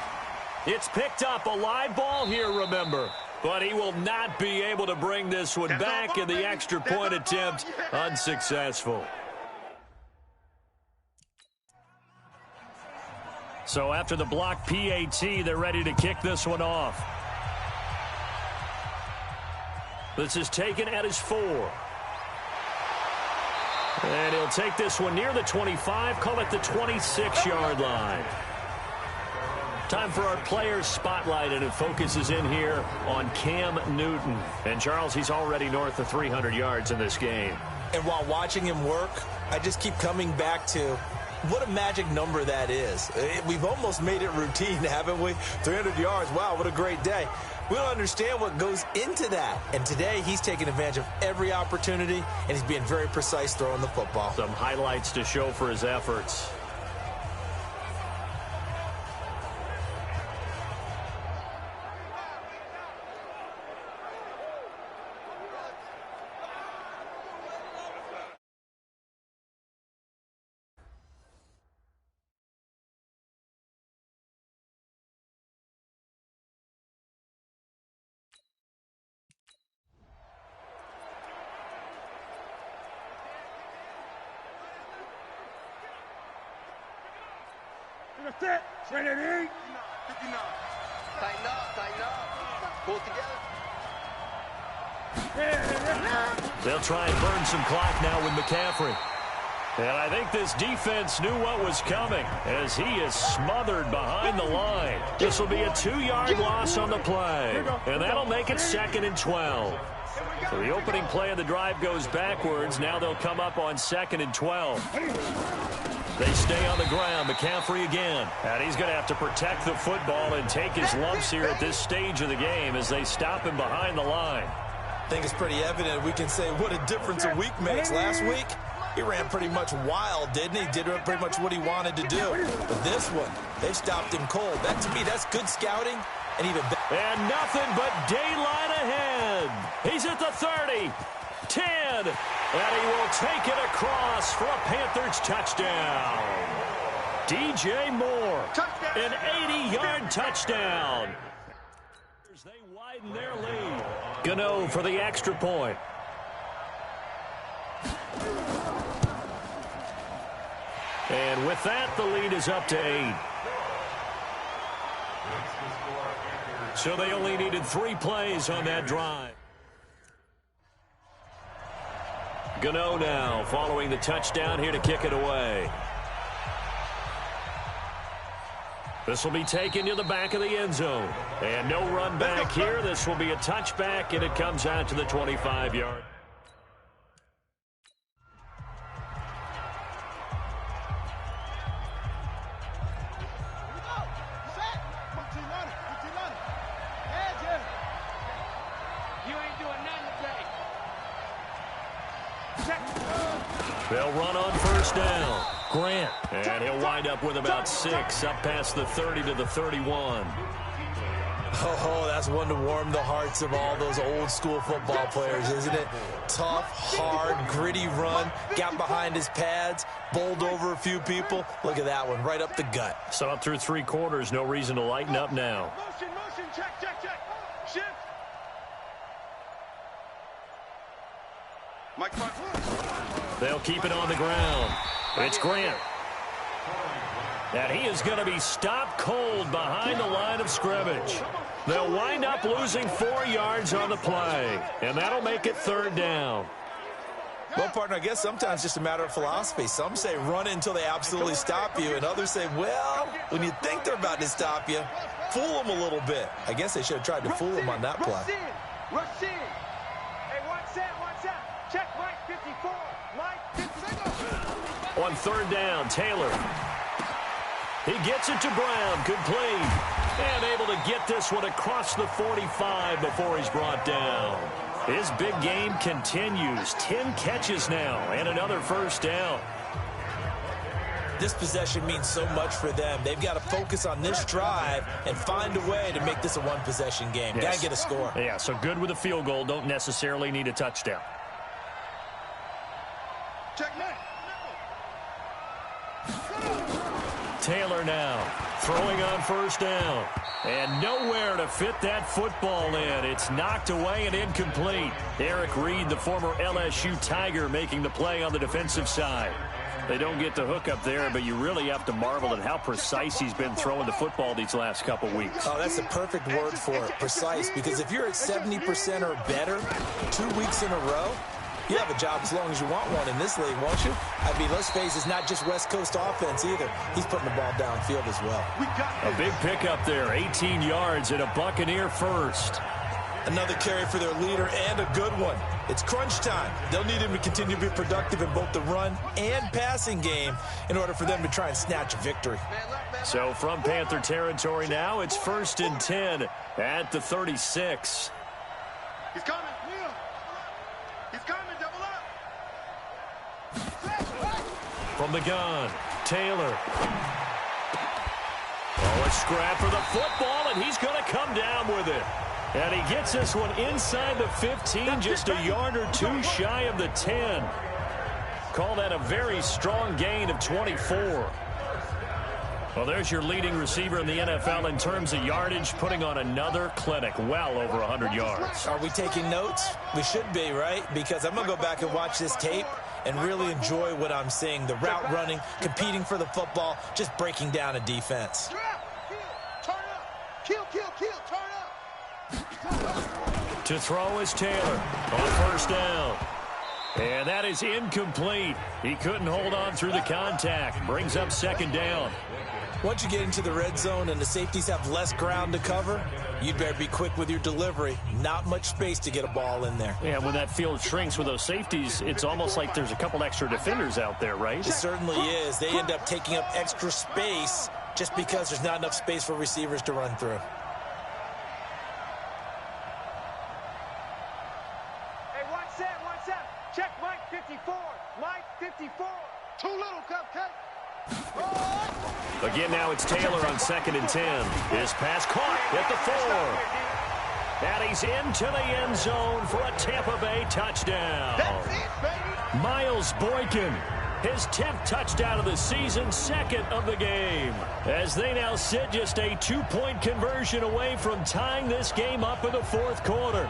It's picked up, a live ball here, remember. But he will not be able to bring this one back, and the extra point attempt unsuccessful. So after the block PAT, they're ready to kick this one off. This is taken at his 4. And he'll take this one near the 25, call it the 26-yard line. Time for our players spotlight, and it focuses in here on Cam Newton. And Charles, he's already north of 300 yards in this game. And while watching him work, I just keep coming back to what a magic number that is. We've almost made it routine, haven't we? 300 yards, wow, what a great day. We don't understand what goes into that. And today, he's taking advantage of every opportunity, and he's being very precise throwing the football. Some highlights to show for his efforts. That's it. Trinity. 59. Tighten up. Tighten up. Pull together. They'll try and burn some clock now with McCaffrey. And I think this defense knew what was coming as he is smothered behind the line. This will be a 2-yard loss on the play. And that'll make it 2nd and 12. So the opening play of the drive goes backwards. Now they'll come up on 2nd and 12. They stay on the ground. McCaffrey again. And he's going to have to protect the football and take his lumps here at this stage of the game as they stop him behind the line. I think it's pretty evident we can say what a difference a week makes. Last week, he ran pretty much wild, didn't he? Did pretty much what he wanted to do. But this one, they stopped him cold. That, to me, that's good scouting. And even better. And nothing but daylight ahead. He's at the 30, 10, and he will take it across for a Panthers touchdown. DJ Moore, an 80-yard touchdown. They widen their lead. Gano for the extra point. And with that, the lead is up to 8. So they only needed 3 plays on that drive. Gano now following the touchdown here to kick it away. This will be taken to the back of the end zone. And no run back here. This will be a touchback, and it comes out to the 25-yard. They'll run on first down. Grant. And he'll wind up with about 6 up past the 30 to the 31. Oh, that's one to warm the hearts of all those old school football players, isn't it? Tough, hard, gritty run. Got behind his pads, bowled over a few people. Look at that one, right up the gut. So up through 3 quarters, no reason to lighten up now. Motion, check. Shift. Mike, They'll keep it on the ground. It's Grant. And he is going to be stopped cold behind the line of scrimmage. They'll wind up losing 4 yards on the play, and that'll make it 3rd down. Well, partner, I guess sometimes just a matter of philosophy. Some say run until they absolutely stop you, and others say, well, when you think they're about to stop you, fool them a little bit. I guess they should have tried to fool them on that play. Rush in. Hey, watch that. Check Mike 54. Mike 54. On 3rd down, Taylor. He gets it to Brown, complete, and able to get this one across the 45 before he's brought down. His big game continues. 10 catches now, and another 1st down. This possession means so much for them. They've got to focus on this drive and find a way to make this a one-possession game. Yes. Got to get a score. Yeah, so good with a field goal. Don't necessarily need a touchdown. Check Mike. Taylor now throwing on 1st down. And nowhere to fit that football in. It's knocked away and incomplete. Eric Reed, the former LSU Tiger, making the play on the defensive side. They don't get the hook up there, but you really have to marvel at how precise he's been throwing the football these last couple weeks. Oh, that's the perfect word for it, precise, because if you're at 70% or better 2 weeks in a row, you have a job as long as you want one in this league, won't you? I mean, let's face it, it's not just West Coast offense either. He's putting the ball downfield as well. A big pickup there, 18 yards and a Buccaneer first. Another carry for their leader and a good one. It's crunch time. They'll need him to continue to be productive in both the run and passing game in order for them to try and snatch a victory. So from Panther territory now, it's 1st and 10 at the 36. He's coming. He's coming. Double up. From the gun, Taylor. Oh, a scrap for the football, and he's going to come down with it. And he gets this one inside the 15, just a yard or 2 shy of the 10. Call that a very strong gain of 24. Well, there's your leading receiver in the NFL in terms of yardage, putting on another clinic, well over 100 yards. Are we taking notes? We should be, right? Because I'm going to go back and watch this tape and really enjoy what I'm seeing. The route running, competing for the football, just breaking down a defense. Turn up. Kill, turn up. To throw is Taylor on 1st down. And that is incomplete. He couldn't hold on through the contact. Brings up 2nd down. Once you get into the red zone and the safeties have less ground to cover, you'd better be quick with your delivery. Not much space to get a ball in there. Yeah, when that field shrinks with those safeties, it's almost like there's a couple extra defenders out there, right? It certainly is. They end up taking up extra space just because there's not enough space for receivers to run through. Check Mike 54. Mike 54. Too little, cupcake. Again, now it's Taylor on 2nd and 10. His pass caught at the 4. And he's into the end zone for a Tampa Bay touchdown. That's it, baby. Miles Boykin, his 10th touchdown of the season, 2nd of the game. As they now sit just a 2-point conversion away from tying this game up in the 4th quarter.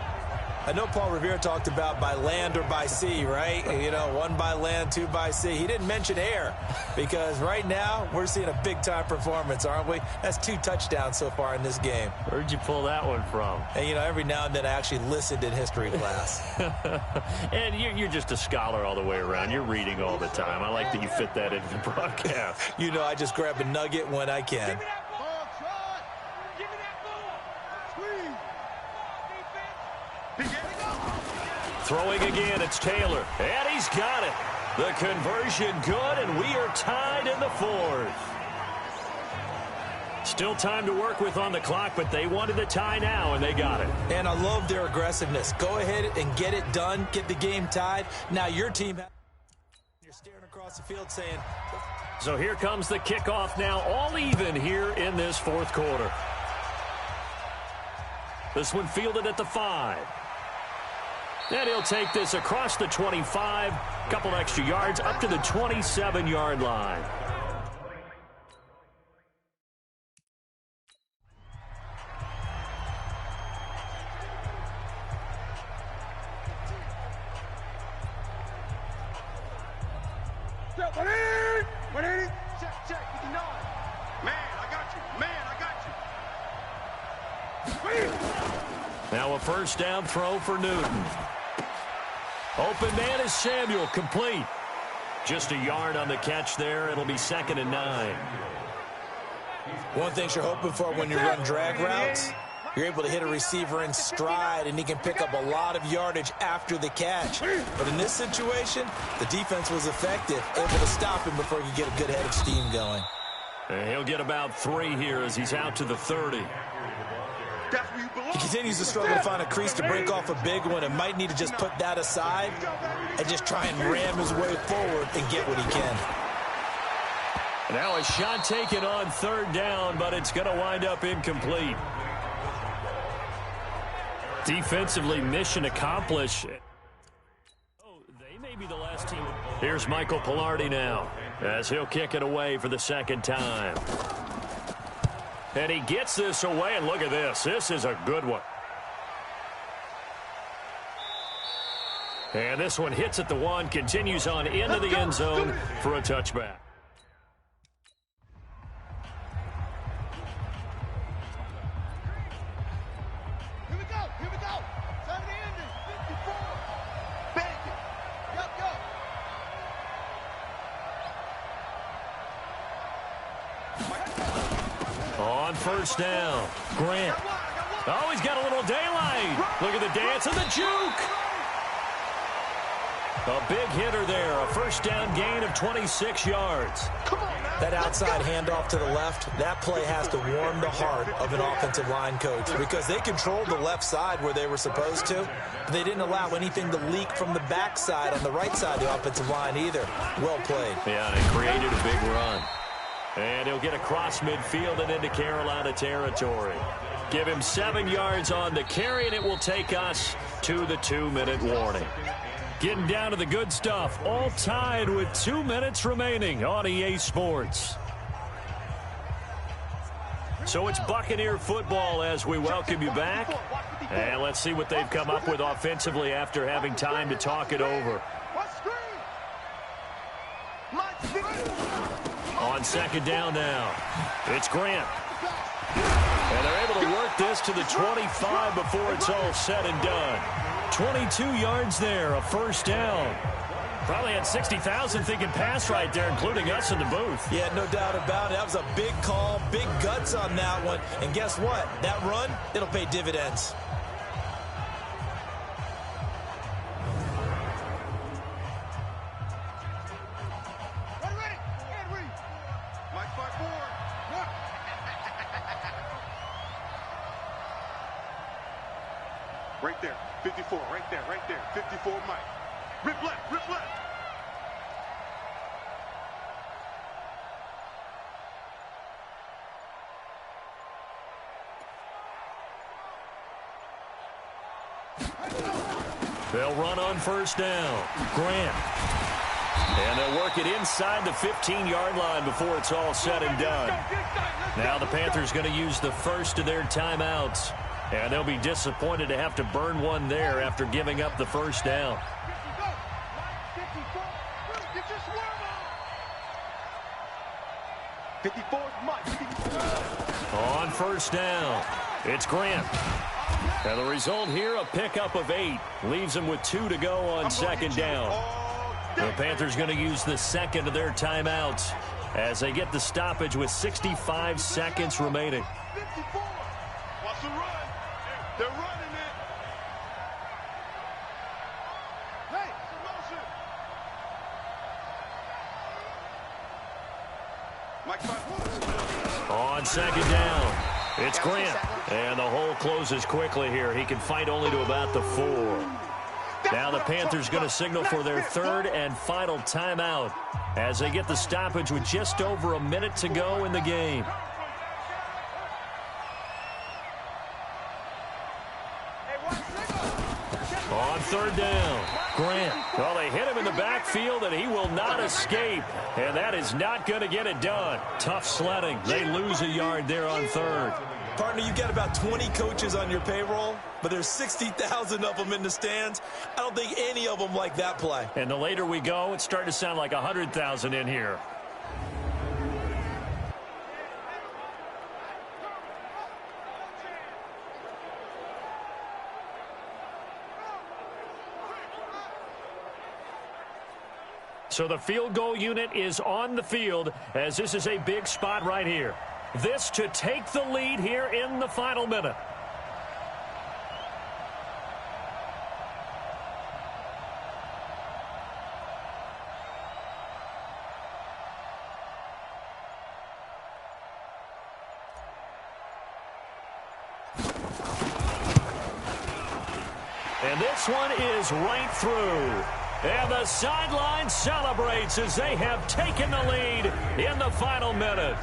I know Paul Revere talked about by land or by sea, right? You know, 1 by land, 2 by sea. He didn't mention air because right now we're seeing a big-time performance, aren't we? That's 2 touchdowns so far in this game. Where'd you pull that one from? And, you know, every now and then I actually listened in history class. And you're just a scholar all the way around. You're reading all the time. I like that you fit that into the broadcast. You know, I just grab a nugget when I can. Throwing again, it's Taylor, and he's got it. The conversion good, and we are tied in the 4th. Still time to work with on the clock, but they wanted the tie now, and they got it. And I love their aggressiveness. Go ahead and get it done, get the game tied. Now your team, you're staring across the field saying... So here comes the kickoff now, all even here in this 4th quarter. This one fielded at the 5. And he'll take this across the 25, couple extra yards up to the 27-yard line. Check, 59. Man, I got you. Man, I got you. Now a first down throw for Newton. Open man is Samuel, complete. Just a yard on the catch there. It'll be 2nd and 9. One thing you're hoping for when you run drag routes, you're able to hit a receiver in stride, and he can pick up a lot of yardage after the catch. But in this situation, the defense was effective, able to stop him before he could get a good head of steam going. And he'll get about 3 here as he's out to the 30. He continues to struggle to find a crease to break off a big one and might need to just put that aside and just try and ram his way forward and get what he can. Now a shot taken on 3rd down, but it's going to wind up incomplete. Defensively, mission accomplished. Oh, they may be the last team. Here's Michael Pilardi now as he'll kick it away for the 2nd time. And he gets this away, and look at this. This is a good one. And this one hits at the 1, continues on into the end zone for a touchback. Here we go. Time to end it. 54. Bank it. Go. On first down, Grant. Oh, he's got a little daylight. Look at the dance and the juke. A big hitter there. A first down gain of 26 yards. That outside handoff to the left, that play has to warm the heart of an offensive line coach because they controlled the left side where they were supposed to, but they didn't allow anything to leak from the backside on the right side of the offensive line either. Well played. Yeah, they created a big run. And he'll get across midfield and into Carolina territory. Give him 7 yards on the carry, and it will take us to the 2-minute warning. Getting down to the good stuff, all tied with 2 minutes remaining on EA Sports. So it's Buccaneer football as we welcome you back. And let's see what they've come up with offensively after having time to talk it over. On 2nd down now, it's Grant. And they're able to work this to the 25 before it's all said and done. 22 yards there, a first down. Probably had 60,000 thinking pass right there, including us in the booth. Yeah, no doubt about it. That was a big call, big guts on that one. And guess what? That run, it'll pay dividends. Right there, 54, right there, 54, Mike. Rip left. They'll run on first down. Grant. And they'll work it inside the 15-yard line before it's all said and done. Now the Panthers going to use the first of their timeouts. And they'll be disappointed to have to burn one there after giving up the first down. On first down, it's Grant. And the result here, a pickup of 8. Leaves them with 2 to go on second down. The Panthers going to use the second of their timeouts as they get the stoppage with 65 seconds remaining. Watch the run. They're running it. Hey, it's a motion. On second down, it's Grant. And the hole closes quickly here. He can fight only to about the 4. Now the Panthers going to signal for their third and final timeout as they get the stoppage with just over a minute to go in the game. On third down, Grant. Well, they hit him in the backfield, and he will not escape. And that is not going to get it done. Tough sledding. They lose a yard there on third. Partner, you've got about 20 coaches on your payroll, but there's 60,000 of them in the stands. I don't think any of them like that play. And the later we go, it's starting to sound like 100,000 in here. So the field goal unit is on the field as this is a big spot right here. This to take the lead here in the final minute. And this one is right through. And the sideline celebrates as they have taken the lead in the final minute.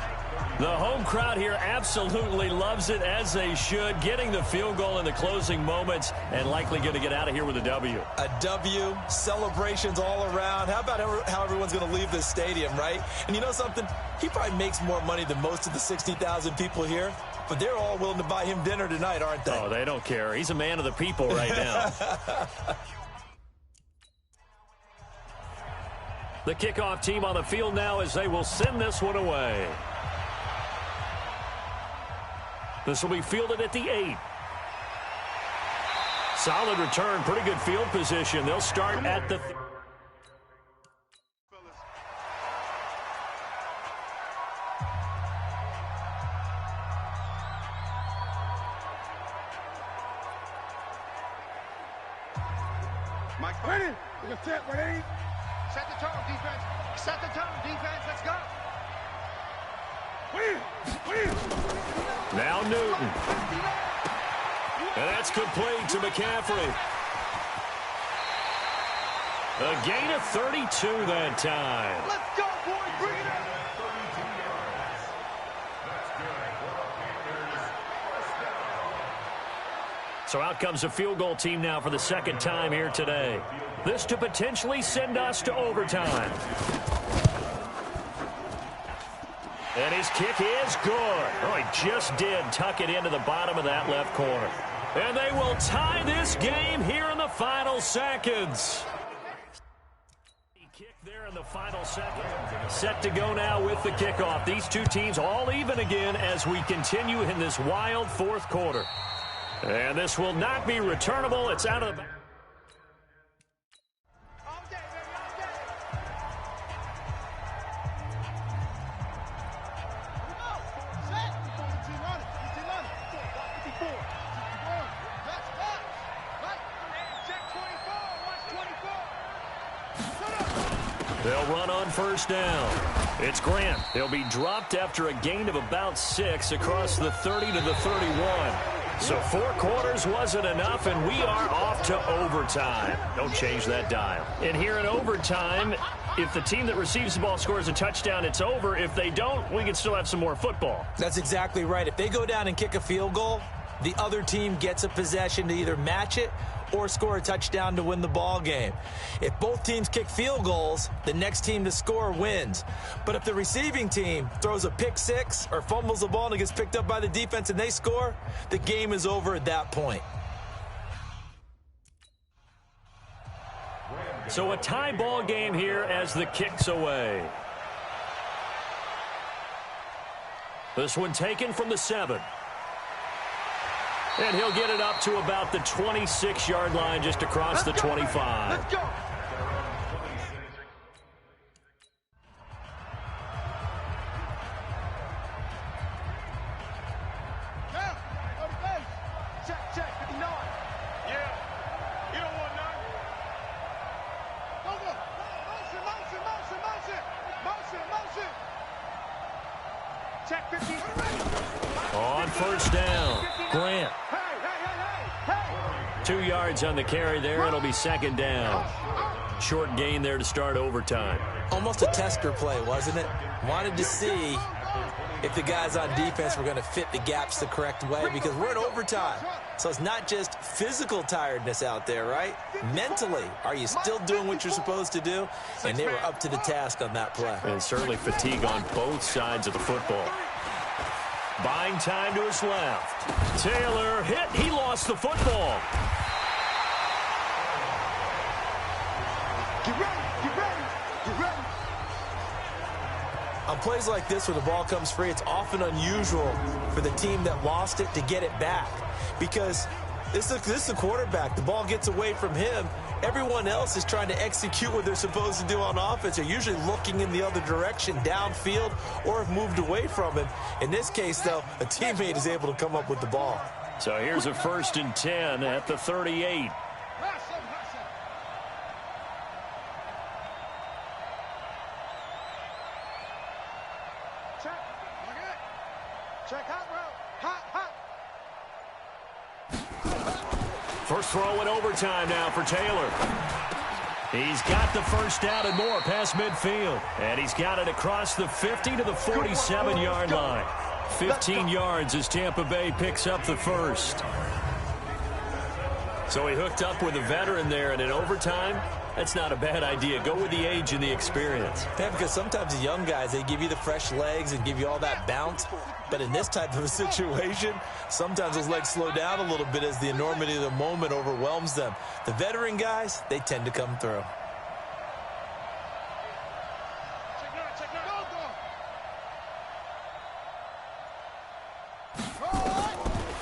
The home crowd here absolutely loves it, as they should, getting the field goal in the closing moments and likely going to get out of here with a W. A W, celebrations all around. How about how everyone's going to leave this stadium, right? And you know something? He probably makes more money than most of the 60,000 people here, but they're all willing to buy him dinner tonight, aren't they? Oh, they don't care. He's a man of the people right now. The kickoff team on the field now as they will send this one away. This will be fielded at the 8. Solid return, pretty good field position. They'll start at the... Mike, ready? We're going to set, ready? Set the tone, defense. Set the tone, defense. Let's go. Now Newton. And that's complete to McCaffrey. A gain of 32 that time. Let's go, boys. Bring it up. So out comes the field goal team now for the second time here today. This to potentially send us to overtime. And his kick is good. Oh, he just did tuck it into the bottom of that left corner. And they will tie this game here in the final seconds. Kick there in the final second. Set to go now with the kickoff. These two teams all even again as we continue in this wild fourth quarter. And this will not be returnable. It's out of the... They'll run on first down. It's Grant. He'll be dropped after a gain of about 6 across the 30 to the 31. So 4 quarters wasn't enough, and we are off to overtime. Don't change that dial. And here in overtime, if the team that receives the ball scores a touchdown, it's over. If they don't, we can still have some more football. That's exactly right. If they go down and kick a field goal, the other team gets a possession to either match it or score a touchdown to win the ball game. If both teams kick field goals, the next team to score wins. But if the receiving team throws a pick six or fumbles the ball and it gets picked up by the defense and they score, the game is over at that point. So a tie ball game here as the kick's away. This one taken from the 7. And he'll get it up to about the 26-yard line, just across the 25. Let's go. Check, 59. Yeah. You don't want none. Go. Motion. Check 50. On first down, Grant. Hey. 2 yards on the carry there. It'll be second down. Short gain there to start overtime. Almost a tester play, wasn't it? Wanted to see if the guys on defense were going to fit the gaps the correct way, because we're in overtime. So it's not just physical tiredness out there, right? Mentally, are you still doing what you're supposed to do? And they were up to the task on that play. And certainly fatigue on both sides of the football. Buying time to his left. Taylor hit. He lost the football. Get ready. On plays like this where the ball comes free, it's often unusual for the team that lost it to get it back, because this is the quarterback. The ball gets away from him. Everyone else is trying to execute what they're supposed to do on offense. They're usually looking in the other direction, downfield, or have moved away from him. In this case, though, a teammate is able to come up with the ball. So here's a 1st and 10 at the 38. Check hot route. Hot. First throw in overtime now for Taylor. He's got the first down and more past midfield. And he's got it across the 50 to the 47-yard line. 15 yards as Tampa Bay picks up the first. So he hooked up with a veteran there, and in overtime, that's not a bad idea. Go with the age and the experience. Yeah, because sometimes the young guys, they give you the fresh legs and give you all that bounce. But in this type of a situation, sometimes those legs slow down a little bit as the enormity of the moment overwhelms them. The veteran guys, they tend to come through.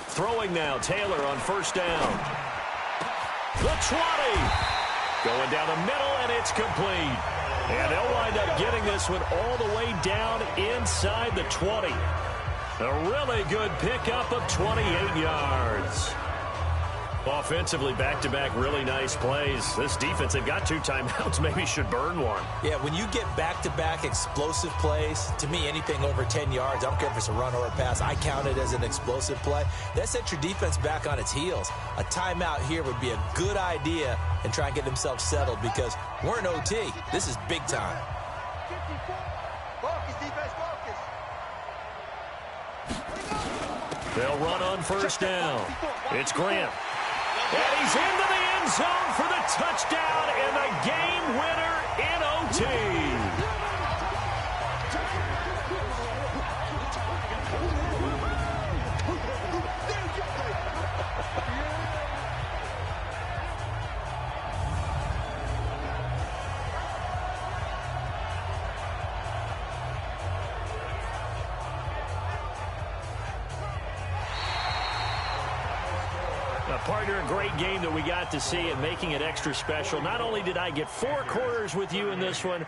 Throwing now, Taylor on first down. The 20. Going down the middle, and it's complete. And they'll wind up getting this one all the way down inside the 20. A really good pickup of 28 yards. Offensively, back-to-back really nice plays. This defense, they've got 2 timeouts, maybe should burn one. Yeah, when you get back-to-back explosive plays, to me, anything over 10 yards, I don't care if it's a run or a pass, I count it as an explosive play. That sets your defense back on its heels. A timeout here would be a good idea, and try and get themselves settled, because we're in OT. This is big time. Focus, defense, focus. They'll run on first down. It's Grant. And he's into the end zone for the touchdown and the game winner in OT. Partner, a great game that we got to see and making it extra special. Not only did I get 4 quarters with you in this one,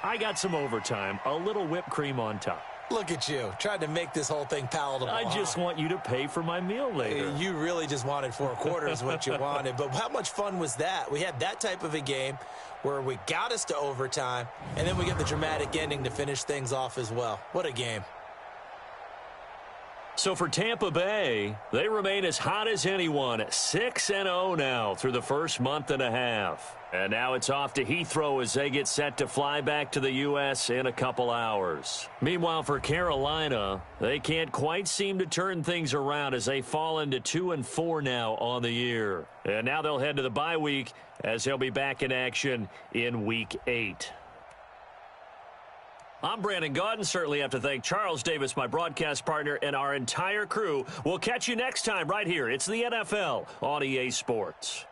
I got some overtime, a little whipped cream on top. Look at you, trying to make this whole thing palatable. I just want you to pay for my meal later. You really just wanted 4 quarters what you wanted, but how much fun was that? We had that type of a game where we got us to overtime, and then we get the dramatic ending to finish things off as well. What a game. So for Tampa Bay, they remain as hot as anyone, 6-0 now through the first month and a half. And now it's off to Heathrow as they get set to fly back to the U.S. in a couple hours. Meanwhile, for Carolina, they can't quite seem to turn things around as they fall into 2-4 now on the year. And now they'll head to the bye week as they'll be back in action in Week 8. I'm Brandon Gaudin. Certainly have to thank Charles Davis, my broadcast partner, and our entire crew. We'll catch you next time right here. It's the NFL on EA Sports.